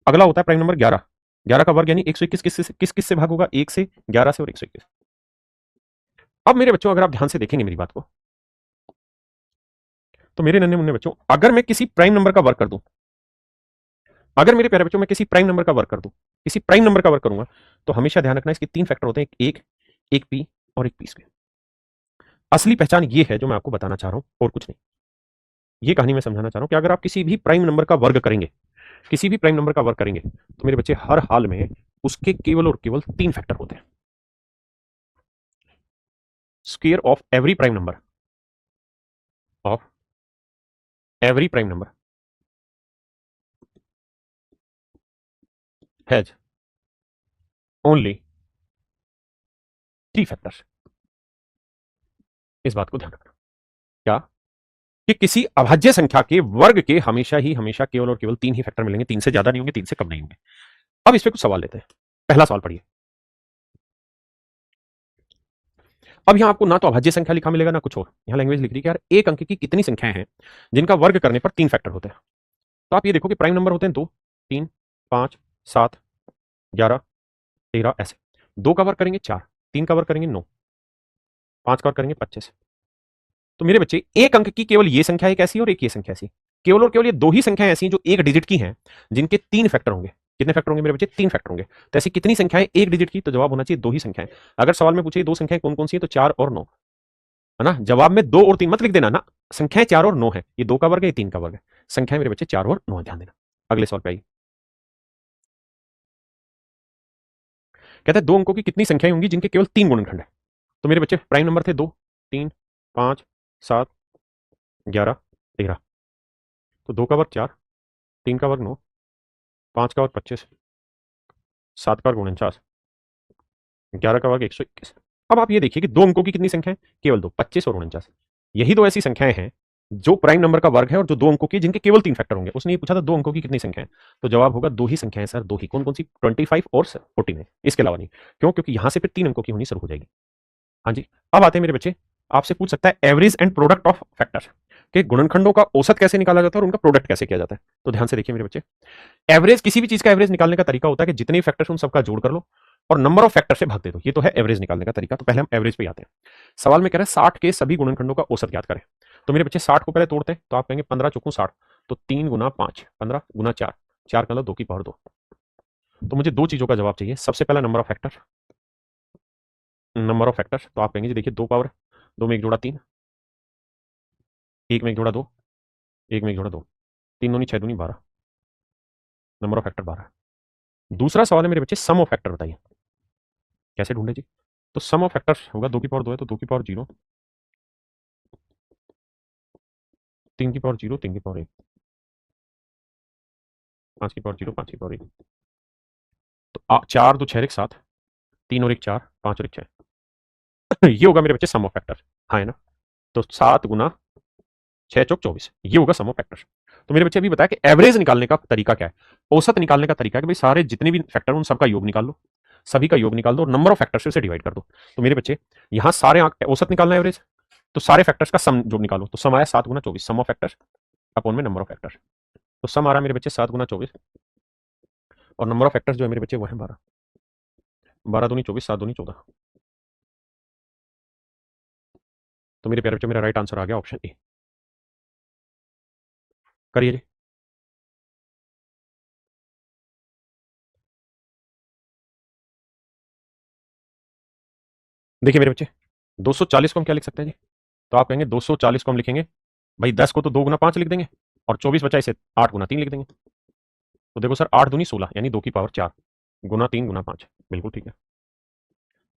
अगला होता है प्राइम नंबर 11, 11 का वर्ग यानी 121 किस किस से भाग होगा, 1 से, 11 से और 121। अब मेरे बच्चों अगर आप ध्यान से देखेंगे मेरी बात को, तो मेरे नन्हे मुन्ने बच्चों, अगर मैं किसी प्राइम नंबर का वर्ग कर दूं, अगर मेरे प्यारे बच्चों मैं किसी प्राइम नंबर का वर्ग कर दूं, किसी प्राइम नंबर का वर्ग करूंगा, तो हमेशा ध्यान रखना इसके 3 फैक्टर होते हैं, एक पी और एक पी स्क्वायर। असली पहचान ये है जो मैं आपको बताना चाह रहा हूं और कुछ नहीं। ये कहानी मैं समझाना चाह रहा हूं कि अगर आप किसी भी प्राइम नंबर का वर्ग करेंगे, किसी भी प्राइम नंबर का वर्ग करेंगे, तो मेरे बच्चे हर हाल में उसके केवल और केवल 3 फैक्टर होते हैं। Square of every prime number, of every prime number has only 3 factors. इस बात को ध्यान रखना, क्या कि किसी अभाज्य संख्या के वर्ग के हमेशा केवल और केवल 3 ही फैक्टर मिलेंगे, 3 से ज्यादा नहीं होंगे, 3 से कम नहीं होंगे। अब इस पे कुछ सवाल लेते हैं। पहला सवाल पढ़िए। अब यहां आपको ना तो अभाज्य संख्या लिखा मिलेगा ना कुछ और, यहां लैंग्वेज लिख रही है कि यार एक अंक की कितनी संख्याएं हैं जिनका वर्ग करने पर 3 फैक्टर होते हैं। तो आप ये देखो कि प्राइम नंबर होते हैं 2, 3, 5, 7, 11, 13 ऐसे। 2 का वर्ग करेंगे 4, 3 का वर्ग करेंगे 9, 5 का वर्ग करेंगे 25। तो मेरे बच्चे एक अंक की केवल ये संख्या एक ऐसी और एक ये संख्या ऐसी, केवल और केवल ये 2 ही संख्याएं ऐसी जो एक डिजिट की हैं जिनके 3 फैक्टर होंगे। कितने फैक्टर होंगे मेरे बच्चे, 3 फैक्टर होंगे। तो ऐसी कितनी संख्याएं एक डिजिट की, तो जवाब होना चाहिए 2 ही संख्याएं। अगर सवाल में पूछे 2 संख्याएं कौन कौन सी है, तो 4 और 9 है ना। जवाब में 2 और 3 मत लिख देना ना, संख्याएं 4 और 9 है, ये 2 का वर्ग है, ये 3 का वर्ग है। संख्याएं मेरे बच्चे 4 और 9 है, ध्यान देना। अगले सवाल पे आइए। कहता है 2 अंकों की कितनी संख्याएं होंगी जिनके केवल 3 गुणनखंड है। तो मेरे बच्चे प्राइम नंबर थे 2, 3, 5, 7, 11, 13। तो 2 का वर्ग 4, 3 का वर्ग 9, 5 का वर्ग 25, 7 का वर्ग 49, 11 का वर्ग 121। अब आप ये देखिए कि 2 अंकों की कितनी संख्या है, केवल 2, 25 और 49। यही 2 ऐसी संख्याएं हैं जो प्राइम नंबर का वर्ग है और जो 2 अंकों की जिनके केवल 3 फैक्टर होंगे। उसने ये पूछा था 2 अंकों की कितनी संख्या है, तो जवाब होगा 2 ही संख्याएं सर, 2 ही। कौन कौन सी, 25 और 49, इसके अलावा नहीं। क्यों, क्योंकि यहां से फिर 3 अंकों की होनी शुरू हो जाएगी। हाँ जी। अब आते हैं मेरे बच्चे, आपसे पूछ सकता है average and product of factor, कि गुणनखंडों का औसत कैसे निकाला जाता है और उनका प्रोडक्ट कैसे किया जाता है। तो ध्यान से देखिए मेरे बच्चे, एवरेज, किसी भी चीज का एवरेज निकालने का तरीका होता है कि जितने फैक्टर्स उन सबका जोड़ कर लो और नंबर ऑफ फैक्टर से भाग दे दो। ये तो है एवरेज निकालने का तरीका। तो पहले हम एवरेज पे आते हैं। सवाल में कह रहा है 60 के सभी गुणनखंडों का औसत ज्ञात करें। तो मेरे बच्चे 60 को पहले तोड़ते हैं, तो आप कहेंगे 15 चौकू 60, तो 3 गुना 5, 15 गुना 4, 4 का 2 की पावर 2। तो मुझे 2 चीजों का जवाब चाहिए। सबसे पहला number of factor, number of factor. तो आप कहेंगे जी देखिए 2 पावर 2 में एक जोड़ा 3, 1 में एक जोड़ा 2, 1 में एक जोड़ा 2, 3 दूनी 6 दूनी 12, नंबर ऑफ फैक्टर 12। दूसरा सवाल है मेरे बच्चे सम ऑफ फैक्टर बताइए, कैसे ढूंढे जी। तो सम ऑफ फैक्टर होगा 2 की पावर 2 है तो 2 की पावर 0, 3 की पावर 0, 3 की पावर 1, 5 की पावर 0, 5 की पावर 1। तो 4 2 6 1 7, 3 और 1 4, 5 और 1 6। ये होगा मेरे बच्चे सम ऑफ फैक्टर, हाँ है ना। तो 7 गुना 6 चौक 24, ये होगा सम ऑफ फैक्टर। तो मेरे बच्चे अभी बताया कि एवरेज निकालने का तरीका क्या है, औसत निकालने का तरीका है कि भाई सारे जितने भी फैक्टर उन सबका योग निकाल लो, सभी का योग निकाल दो और नंबर ऑफ फैक्टर से उसे डिवाइड कर दो। तो मेरे बच्चे यहां सारे औसत निकालना है एवरेज, तो सारे फैक्टर्स का सम जो निकालो, तो सम आया 7 गुना 24, सम ऑफ फैक्टर अपॉन में नंबर ऑफ फैक्टर। तो सम आ रहा है मेरे बच्चे 7 गुना 24 और नंबर ऑफ फैक्टर्स जो है मेरे बच्चे वो है 12, 12 दूनी 24, 7 दूनी 14। तो मेरे प्यारे बच्चों मेरा राइट आंसर आ गया ऑप्शन ए। करिए जी। देखिए मेरे बच्चे 240 को हम क्या लिख सकते हैं जी, तो आप कहेंगे 240 को हम लिखेंगे भाई 10 को तो 2 गुना 5 लिख देंगे और 24 बचा इसे 8 गुना 3 लिख देंगे। तो देखो सर 8 दूनी 16 यानी 2 की पावर 4 गुना 3 गुना 5, बिल्कुल ठीक है।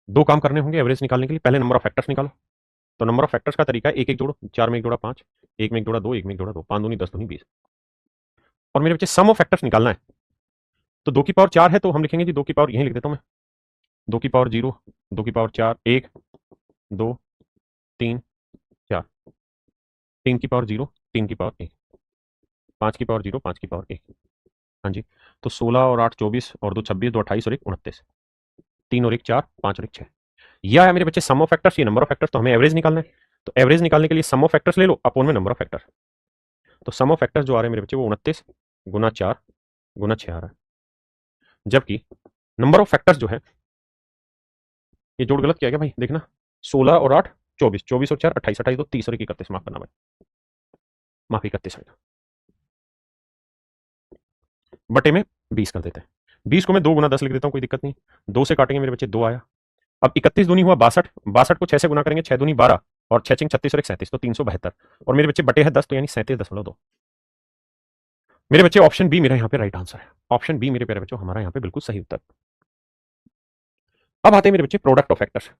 2 काम करने होंगे एवरेज निकालने के लिए, पहले नंबर ऑफ फैक्टर्स निकालो। तो नंबर ऑफ फैक्टर्स का तरीका है एक एक जोड़ो, 4 में एक जोड़ा 5, एक में एक जोड़ा 2, एक में एक जोड़ा 2, 5 दूनी 10 दूनी 20। और मेरे बच्चे सम ऑफ फैक्टर्स निकालना है। तो 2 की पावर 4 है तो हम लिखेंगे जी 2 की पावर, यहीं लिख देता हूं मैं, 2 की पावर 0, 2 की पावर 4, 1, 2, 3, 4, 3 की पावर 0, 3 की पावर 1, 5 की पावर 0, 5 की पावर 1। हाँ जी, तो 16 और 8 24 और 2 26, 2 28 और 1 29, 3 और 1 4, 5 और 1 6। यह है मेरे बच्चे सम ऑफ फैक्टर्स, ये नंबर ऑफ फैक्टर्स। तो हमें एवरेज निकालना है, तो एवरेज निकालने के लिए सम ऑफ फैक्टर्स ले लो अपोन में नंबर ऑफ फैक्टर्स। तो सम ऑफ फैक्टर्स जो आ रहे हैं मेरे बच्चे वो 29 गुना 4 गुना 6 आ रहा है, जबकि नंबर ऑफ फैक्टर्स जो है, ये जोड़ गलत किया गया भाई, देखना 16 और 8 24, 24 और 4 28, 28 2 30 और 1 31, माफ करना भाई, माफ 31 आएगा, बटे में 20 कर देते हैं। 20 को मैं 2 गुना 10 लिख देता हूं, कोई दिक्कत नहीं। 2 से काटेंगे मेरे बच्चे 2 आया। अब 31 दूनी हुआ 62, 62 को 6 से गुना करेंगे, 6 दूनी 12 और 6 छिंग 36 और 1 37, तो 372। और मेरे बच्चे बटे है 10, तो यानी 37.2। मेरे बच्चे ऑप्शन बी मेरा यहाँ पे राइट आंसर है। ऑप्शन बी मेरे प्यारे बच्चों हमारा यहाँ पे बिल्कुल सही उत्तर। अब आते हैं मेरे बच्चे प्रोडक्ट ऑफ फैक्टर्स,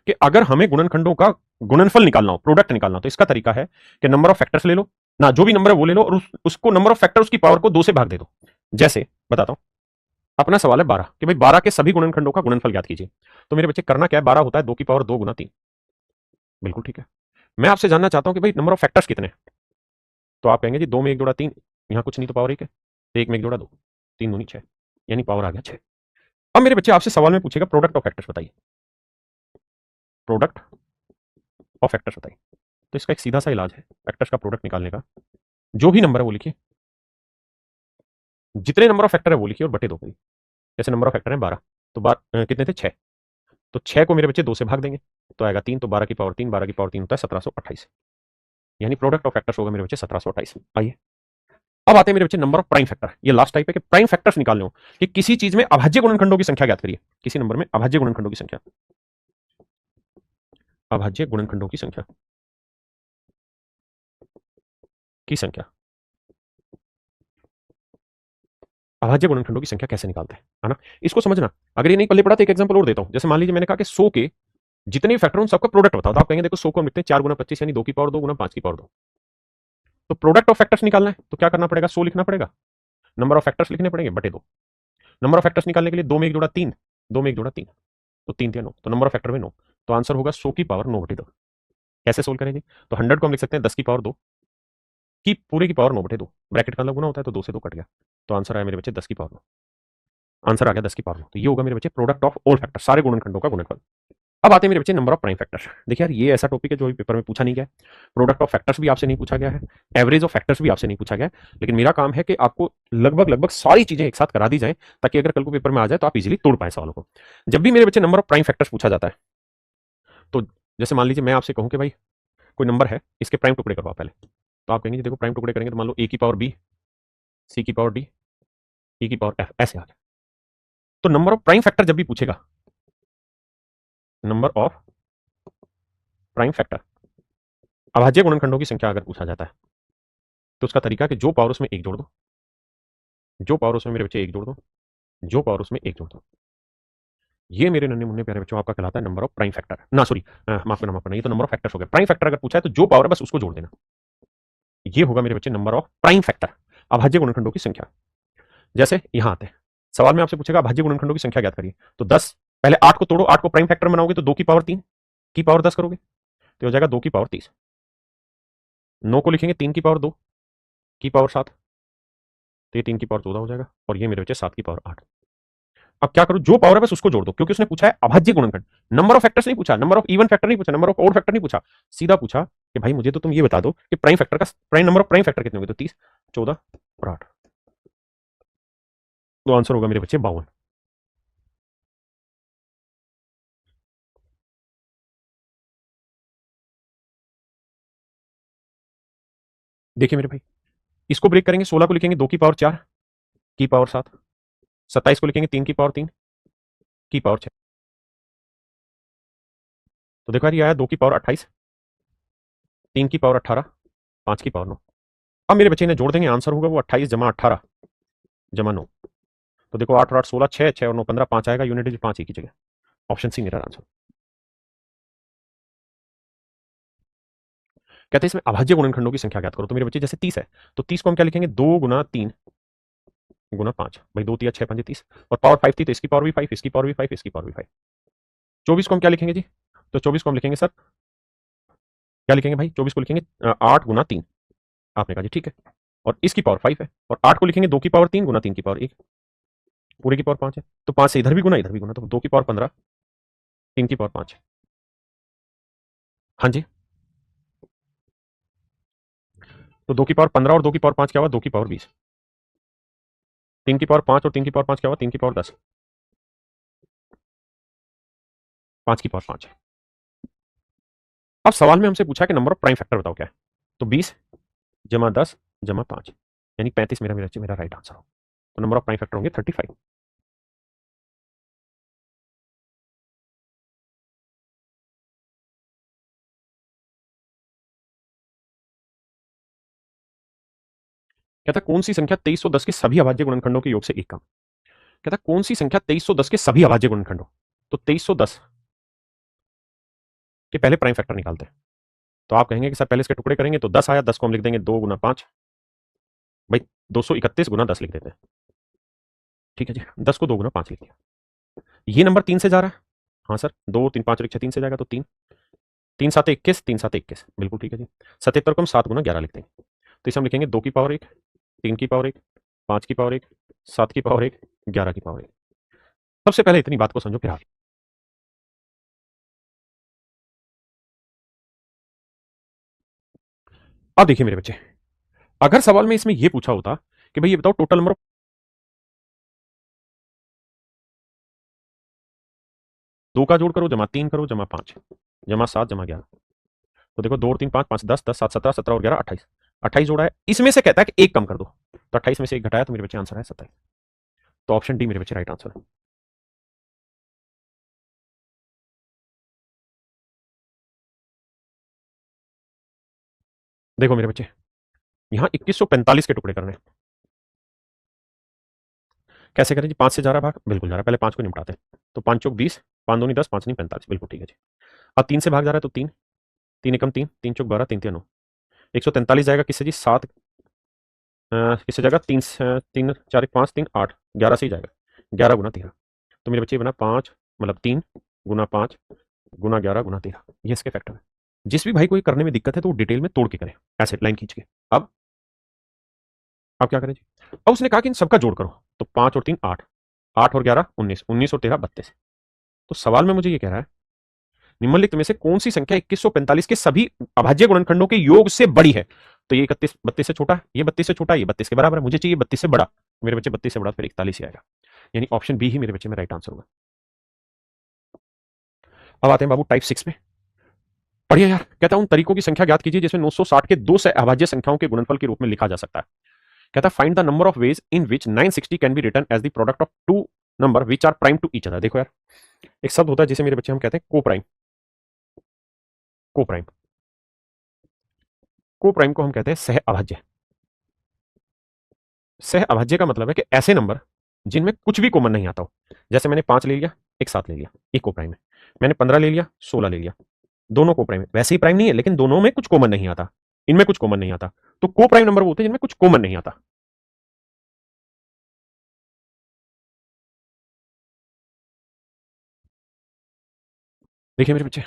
कि अगर हमें गुणनखंडों का गुणनफल निकालना हो, प्रोडक्ट निकालना हो, तो इसका तरीका है कि नंबर ऑफ फैक्टर्स ले लो ना, जो भी नंबर है वो ले लो और उसको नंबर ऑफ फैक्टर उसकी पावर को 2 से भाग दे दो। जैसे बताता हूं, अपना सवाल है 12 कि भाई 12 के सभी गुणनखंडों का गुणनफल ज्ञात कीजिए। तो मेरे बच्चे करना क्या है, 12 होता है 2 की पावर 2 गुना 3। बिल्कुल ठीक है। मैं आपसे जानना चाहता हूं कि भाई नंबर ऑफ फैक्टर्स कितने हैं, तो आप कहेंगे जी 2 में 1 जोड़ा 3, यहां कुछ नहीं तो पावर 1 है, 1 में 1 जोड़ा 2, 3 दूनी 6, यानी पावर आ गया 6। अब मेरे बच्चे आपसे सवाल में पूछेगा प्रोडक्ट ऑफ फैक्टर्स बताइए, प्रोडक्ट ऑफ फैक्टर्स बताइए। तो इसका एक सीधा सा इलाज है फैक्टर्स का प्रोडक्ट निकालने का, जो भी नंबर है वो लिखिए, जितने नंबर ऑफ फैक्टर है वो लिखिए और बटे 2 करिए। जैसे नंबर ऑफ फैक्टर है 12, तो कितने थे 6, तो 6 को मेरे बच्चे 2 से भाग देंगे तो आएगा 3, तो 12 की पावर 3, 12 की पावर 3 होता है 1728, यानी प्रोडक्ट ऑफ फैक्टर्स होगा मेरे बच्चे 1728। आइए अब आते हैं मेरे बच्चे नंबर ऑफ प्राइम फैक्टर। ये लास्ट टाइप है कि प्राइम फैक्टर्स निकालने हो कि किसी चीज में अभाज्य गुणनखंडों की संख्या ज्ञात करिए, किसी नंबर में अभाज्य गुणनखंडों की संख्या, अभाज्य गुणनखंडों की संख्या की संख्या, अभाज्य गुणनखंडों की संख्या कैसे निकालते हैं, है ना, इसको समझना। अगर ये नहीं पल्ले पड़ा तो एक एग्जांपल और देता हूं। जैसे मान लीजिए मैंने कहा कि 100 के जितने फैक्टर उन सबका प्रोडक्ट बताओ, तो आप कहेंगे देखो 100 को हम लिखते हैं 4 गुना 25, यानी 2 की पावर 2 गुना 5 की पावर 2। तो प्रोडक्ट ऑफ फैक्टर्स निकालना है तो क्या करना पड़ेगा, 100 लिखना पड़ेगा, नंबर ऑफ फैक्टर्स लिखने पड़ेंगे बटे 2। नंबर ऑफ फैक्टर्स निकालने के लिए 2 में 1 जोड़ा 3, 2 में 1 जोड़ा 3, तो 3 3 9, तो नंबर ऑफ फैक्टर में 9, तो आंसर होगा 100 की पावर 9 बटे 2। कैसे सोल्व करेंगे, तो 100 को हम लिख सकते हैं 10 की पावर 2 की पूरे की पावर 9 बटे 2, ब्रैकेट का गुना होता है तो 2 से 2 कट गया, तो आंसर आया मेरे बच्चे 10 की पावर 9। आंसर आ गया 10 की पावर 9। तो ये होगा मेरे बच्चे प्रोडक्ट ऑफ ऑल फैक्टर, सारे गुणनखंडों का गुणनफल। अब आते हैं मेरे बच्चे नंबर ऑफ प्राइम फैक्टर। देखिए यार ये ऐसा टॉपिक है जो पेपर में पूछा नहीं गया। प्रोडक्ट ऑफ फैक्टर्स भी आपसे नहीं पूछा गया है, एवरेज ऑफ फैक्टर्स भी आपसे नहीं पूछा गया है, लेकिन मेरा काम है कि आपको लगभग लगभग सारी चीजें एक साथ करा दी जाए ताकि अगर कल को पेपर में आ जाए तो आप इजीली तोड़ पाए सवालों को। जब भी मेरे बच्चे नंबर ऑफ प्राइम फैक्टर्स पूछा जाता है, तो जैसे मान लीजिए मैं आपसे कहूं कि भाई कोई नंबर है, इसके प्राइम टुकड़े करवाओ पहले, तो आप कहेंगे देखो प्राइम टुकड़े करेंगे तो मान लो ए की पावर बी, सी की पावर डी, ई की पावर एफ, ऐसे आ गया। तो नंबर ऑफ प्राइम फैक्टर जब भी पूछेगा, नंबर ऑफ प्राइम फैक्टर, अभाज्य गुणनखंडों की संख्या अगर पूछा जाता है, तो उसका तरीका कि जो पावर उसमें एक जोड़ दो, जो पावर उसमें मेरे बच्चे एक जोड़ दो, जो पावर उसमें एक जोड़ दो। ये मेरे नन्हे मुन्ने प्यारे बच्चों आपका कहलाता है नंबर ऑफ प्राइम फैक्टर ना, सॉरी माफ करना, ये तो नंबर ऑफ फैक्टर्स हो गया। प्राइम फैक्टर अगर पूछा है तो जो पावर है बस उसको जोड़ देना, ये होगा मेरे बच्चे नंबर ऑफ प्राइम फैक्टर, अभाज्य गुणनखंडों की संख्या। जैसे यहां आते हैं, सवाल में आपसे पूछेगा अभाज्य गुणनखंडों की संख्या ज्ञात करिए, तो 10, पहले 8 को तोड़ो, 8 को प्राइम फैक्टर बनाओगे तो 2 की पावर 3 की पावर 10 करोगे तो हो जाएगा 2 की पावर 30। 9 को लिखेंगे 3 की पावर 2 की पावर 7, तो ये 3 की पावर 14 हो जाएगा, और ये मेरे बच्चे 7 की पावर 8। अब क्या करो, जो पावर है बस उसको जोड़ दो, क्योंकि उसने पूछा है अभाज्य गुणनखंड, नंबर ऑफ फैक्टर्स नहीं पूछा, नंबर ऑफ इवन फैक्टर नहीं पूछा, नंबर ऑफ ऑड फैक्टर नहीं पूछा, सीधा पूछा कि भाई मुझे तो तुम ये बता दो कि प्राइम फैक्टर का prime number of prime factor कितने होंगे, तो 30, 14 और 8, तो आंसर होगा मेरे बच्चे 52। देखिए मेरे भाई, इसको ब्रेक करेंगे, 16 को लिखेंगे 2 की पावर 4 की पावर 7, 27 को लिखेंगे 3 की पावर 3 की पावर 6, तो देखो यार ये आया 2 की पावर 28, 3 की पावर 18, 5 की पावर 9। अब मेरे बच्चे ने जोड़ देंगे, आंसर होगा वो 28 जमा 18 जमा 9, तो देखो 8 और 8 16, 6 6 और 9 15, 5 आएगा, यूनिट 5 ही की जगह। ऑप्शन सी मेरा आंसर। कहते हैं इसमें अभाज्य गुणनखंडों की संख्या ज्ञात करो। तो मेरे बच्चे जैसे 30 है, तो 30 को हम क्या लिखेंगे, 2 गुना 3 गुना 5, भाई 2 3 6 5 30, और पावर 5 थी तो इसकी पावर भी 5, इसकी पावर भी 5, इसकी पावर भी 5। 24 को हम क्या लिखेंगे जी, तो 24 को हम लिखेंगे सर, क्या लिखेंगे भाई, 24 को लिखेंगे 8 गुना 3। आपने कहा जी ठीक है, और इसकी पावर 5 है, और 8 को लिखेंगे 2 की पावर 3 गुना 3 की पावर 1, पूरे की पावर 5 है, तो 5 से इधर भी गुना इधर भी गुना, तो 2 की पावर 15, 3 की पावर 5। हाँ जी, तो 2 की पावर 15 और 2 की पावर 5 क्या हुआ, 2 की पावर 20, 3 की पावर 5 और 3 की पावर 5 क्या हुआ, 3 की पावर 10, 5 की पावर 5 है। अब सवाल में हमसे पूछा कि नंबर ऑफ प्राइम फैक्टर बताओ क्या है, तो 20 जमा 10 जमा 5, यानी 35 मेरा मेरा मेरा राइट आंसर हो। तो नंबर ऑफ प्राइम फैक्टर होंगे 35। कहता कौन सी संख्या 2310 के सभी अभाज्य गुणनखंडों के योग से एक कम। कहता कौन सी संख्या 2310 के सभी अभाज्य गुणनखंडों, तो 2310 के पहले प्राइम फैक्टर निकालते हैं। तो आप कहेंगे कि सर पहले इसके टुकड़े करेंगे, तो 10 आया, 10 को हम लिख देंगे 2 गुना 5, भाई 231 गुना 10 लिख देते हैं, ठीक है जी, 10 को 2 गुना 5 लिख दिया। ये नंबर 3 से जा रहा है, हाँ सर, 2 3 5 और 1 6 3 से जाएगा, तो 3 3 7 21, 3 7 21, बिल्कुल ठीक है जी। 77 को हम 7 गुना 11 लिखते हैं, तो इसे हम लिखेंगे 2 की पावर 1, 3 की पावर 1, 5 की पावर 1, 7 की पावर 1, 11 की पावर 1। सबसे पहले इतनी बात को समझो फिर आगे। अब देखिए मेरे बच्चे, अगर सवाल में इसमें यह पूछा होता कि भाई ये बताओ टोटल नंबर, दो का जोड़ करो जमा 3 करो जमा 5 जमा 7 जमा 11, तो देखो 2 और 3 5 5 10 10 7 17 17 और 11 28, 28 जोड़ा है, इसमें से कहता है कि एक कम कर दो, तो 28 में से एक घटाया, तो मेरे बच्चे आंसर है 27। तो ऑप्शन डी मेरे बच्चे राइट आंसर है। देखो मेरे बच्चे, यहां 2145 के टुकड़े करने हैं। कैसे करें जी, 5 से जा रहा भाग, बिल्कुल जा रहा है, पहले 5 को निपटाते हैं, तो 5 चौक 20, 5 दूनी 10, 5 नहीं 45, बिल्कुल ठीक है जी। अब 3 से भाग जा रहा है, तो 3 3 एकम 3, 3 चौक 12, 3 3 9, 143 जाएगा किससे जी, 7 किससे जाएगा, 3 3 4 5 3 8, 11 से ही जाएगा, 11 गुना 13, तो मेरे बच्चे बना 5 मतलब 3 गुना 5 गुना 11 गुना 13, ये इसके फैक्टर है। जिस भी भाई को ये करने में दिक्कत है तो वो डिटेल में तोड़ के करे, ऐसे लाइन खींच के। अब क्या करें जी, अब उसने कहा कि इन सबका जोड़ करो, तो 5 और 3 8, 8 और 11 19, 19 और 13 32। तो सवाल में मुझे ये कह रहा है निम्नलिखित में से कौन सी संख्या 2145 के सभी अभाज्य गुणनखंडों के योग से बड़ी है। तो ये 31 32 से छोटा है, ये 32 से छोटा है, ये 32 के बराबर है, मुझे चाहिए 32 से बड़ा, मेरे बच्चे 32 से बड़ा फिर 41 ही आएगा, यानी ऑप्शन बी ही मेरे बच्चे में राइट आंसर होगा। अब आते हैं बाबू टाइप 6 में। बढ़िया यार, कहता हूं उन तरीकों की संख्या ज्ञात कीजिए जिसमें 960 के दो से अभाज्य संख्याओं के गुणनफल के रूप में लिखा जा सकता है। कहता है find the number of ways in which 960 can be written as the product of two number which are prime to each other. देखो यार, एक शब्द होता है जिसे मेरे बच्चे हम कहते हैं को प्राइम। को प्राइम, को प्राइम को हम कहते हैं सह अभाज्य। सह अभाज्य का मतलब है कि ऐसे नंबर जिनमें कुछ भी कॉमन नहीं आता हो, जैसे मैंने 5 ले लिया, एक 7 ले लिया, एक को प्राइम है, मैंने 15 ले लिया, 16 ले लिया, दोनों को प्राइम है, वैसे ही प्राइम नहीं है लेकिन दोनों में कुछ कॉमन नहीं आता, इनमें कुछ कॉमन नहीं आता, तो को प्राइम नंबर वो होते हैं जिनमें कुछ कॉमन नहीं आता। देखिए मेरे बच्चे,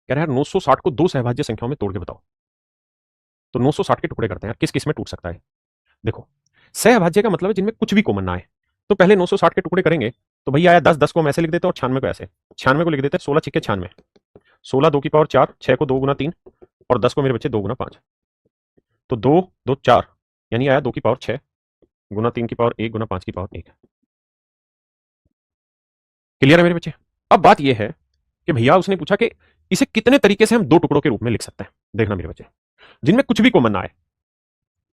कह रहे हैं 960 को दो सहभाज्य संख्याओं में तोड़ के बताओ, तो 960 के टुकड़े करते हैं यार, किस किस में टूट सकता है। देखो, सहभाज्य का मतलब है जिनमें कुछ भी कॉमन ना आए, तो पहले 960 के टुकड़े करेंगे, तो भैया आया 10, 10 को हम ऐसे लिख देते हैं और 96 को ऐसे, 96 को लिख देते हैं 16 छिक्के 96, 16 2 की पावर 4, 6 को 2 गुना 3 और 10 को मेरे बच्चे 2 गुना 5, तो 2 2 4, यानी आया 2 की पावर 6 गुना 3 की पावर 1 गुना 5 की पावर 1। क्लियर है मेरे बच्चे। अब बात यह है कि भैया उसने पूछा कि इसे कितने तरीके से हम दो टुकड़ों के रूप में लिख सकते हैं। देखना मेरे बच्चे, जिनमें कुछ भी कॉमन ना आए,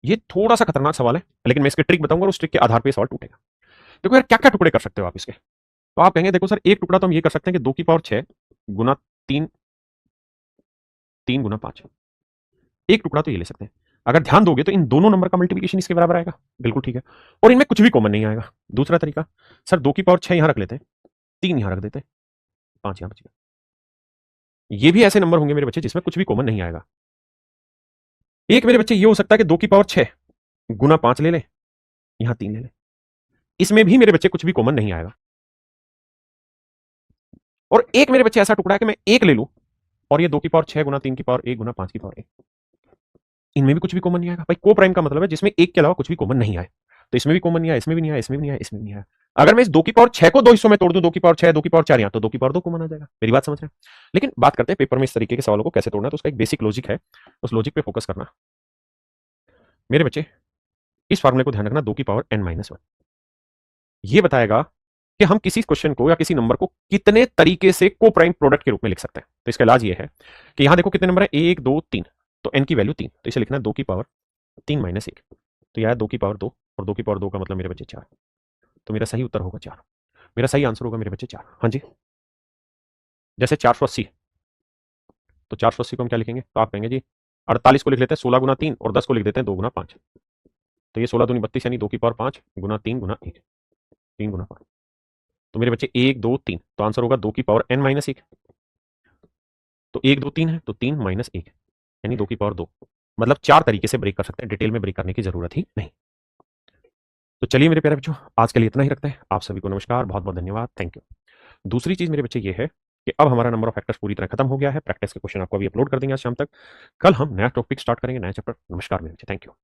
ये थोड़ा सा खतरनाक सवाल है, लेकिन मैं इसके ट्रिक बताऊंगा और उस ट्रिक के आधार पर सवाल टूटेगा। देखो यार, क्या क्या टुकड़े कर सकते हो आप इसके, तो आप कहेंगे देखो सर एक टुकड़ा तो हम ये कर सकते हैं कि 2 की पावर 6 गुना 3, 3 गुना 5, एक टुकड़ा तो ये ले सकते हैं। अगर ध्यान दोगे तो इन दोनों नंबर का मल्टीप्लिकेशन इसके बराबर आएगा, बिल्कुल ठीक है, और इनमें कुछ भी कॉमन नहीं आएगा। दूसरा तरीका, सर 2 की पावर 6 यहां रख लेते हैं, 3 यहां रख देते हैं, 5 यहां बच गया। ये भी ऐसे नंबर होंगे मेरे बच्चे जिसमें कुछ भी कॉमन नहीं आएगा, एक मेरे बच्चे ये हो सकता है कि 2 की पावर 6 गुना 5 ले लें, यहां 3 ले लें। इसमें भी मेरे बच्चे कुछ भी कॉमन नहीं आएगा। और एक मेरे बच्चे ऐसा टुकड़ा है कि मैं 1 ले लूं और ये 2 की पावर 6 गुना 3 की पावर 1 गुना 5 की पावर 1, इनमें भी कुछ भी कॉमन नहीं आएगा। भाई को प्राइम का मतलब है जिसमें 1 के अलावा कुछ भी कॉमन नहीं आए। तो इसमें भी कॉमन नहीं आया, इसमें भी नहीं आया, इसमें भी नहीं आया, इसमें भी नहीं आया। अगर मैं इस 2 की पावर 6 को 2 हिस्सों में तोड़ दूं, 2 की पावर 6, 2 की पावर 4, यहां तो 2 की पावर 2 कॉमन आ जाएगा। मेरी बात समझ रहे हैं? लेकिन बात करते हैं पेपर में इस तरीके के सवालों को कैसे तोड़ना है, तो उसका एक बेसिक लॉजिक है, उस लॉजिक पे फोकस करना। मेरे बच्चे इस फार्मूले को ध्यान रखना, 2 की पावर n-1 ये बताएगा कि हम किसी क्वेश्चन को या किसी नंबर को कितने तरीके से को प्राइम प्रोडक्ट के रूप में लिख सकते हैं। तो इसका इलाज ये है कि यहां देखो कितने नंबर है, 1 2 3, तो n की वैल्यू 3, तो इसे लिखना है 2 की पावर 3 माइनस 1, तो यह है 2 की पावर 2, और 2 की पावर 2 का मतलब मेरे बच्चे 4, तो मेरा सही उत्तर होगा 4। मेरा सही आंसर होगा मेरे बच्चे 4। हाँ जी, जैसे 480, तो 480 को हम क्या लिखेंगे, तो आप कहेंगे जी 48 को लिख लेते हैं 16 गुना 3, और 10 को लिख देते हैं 2 गुना 5, तो ये 16 दूनी 32 यानी 2 की पावर 5 गुना 3 गुना 1, 3 गुना 5, तो मेरे बच्चे 1 2 3, तो आंसर होगा 2 की पावर n-1, तो 1 2 3 है, तो 3 माइनस 1 यानी 2 की पावर 2। मतलब 4 तरीके से ब्रेक कर सकते हैं, डिटेल में ब्रेक करने की जरूरत ही नहीं। तो चलिए मेरे प्यारे बच्चों, आज के लिए इतना ही रखते हैं। आप सभी को नमस्कार, बहुत बहुत धन्यवाद, थैंक यू। दूसरी चीज मेरे बच्चे ये है कि अब हमारा नंबर ऑफ फैक्टर्स पूरी तरह खत्म हो गया है। प्रैक्टिस के क्वेश्चन आपको अभी अपलोड कर देंगे आज शाम तक। कल हम नया टॉपिक स्टार्ट करेंगे, नया चैप्टर। नमस्कार मेरे बच्चे, थैंक यू।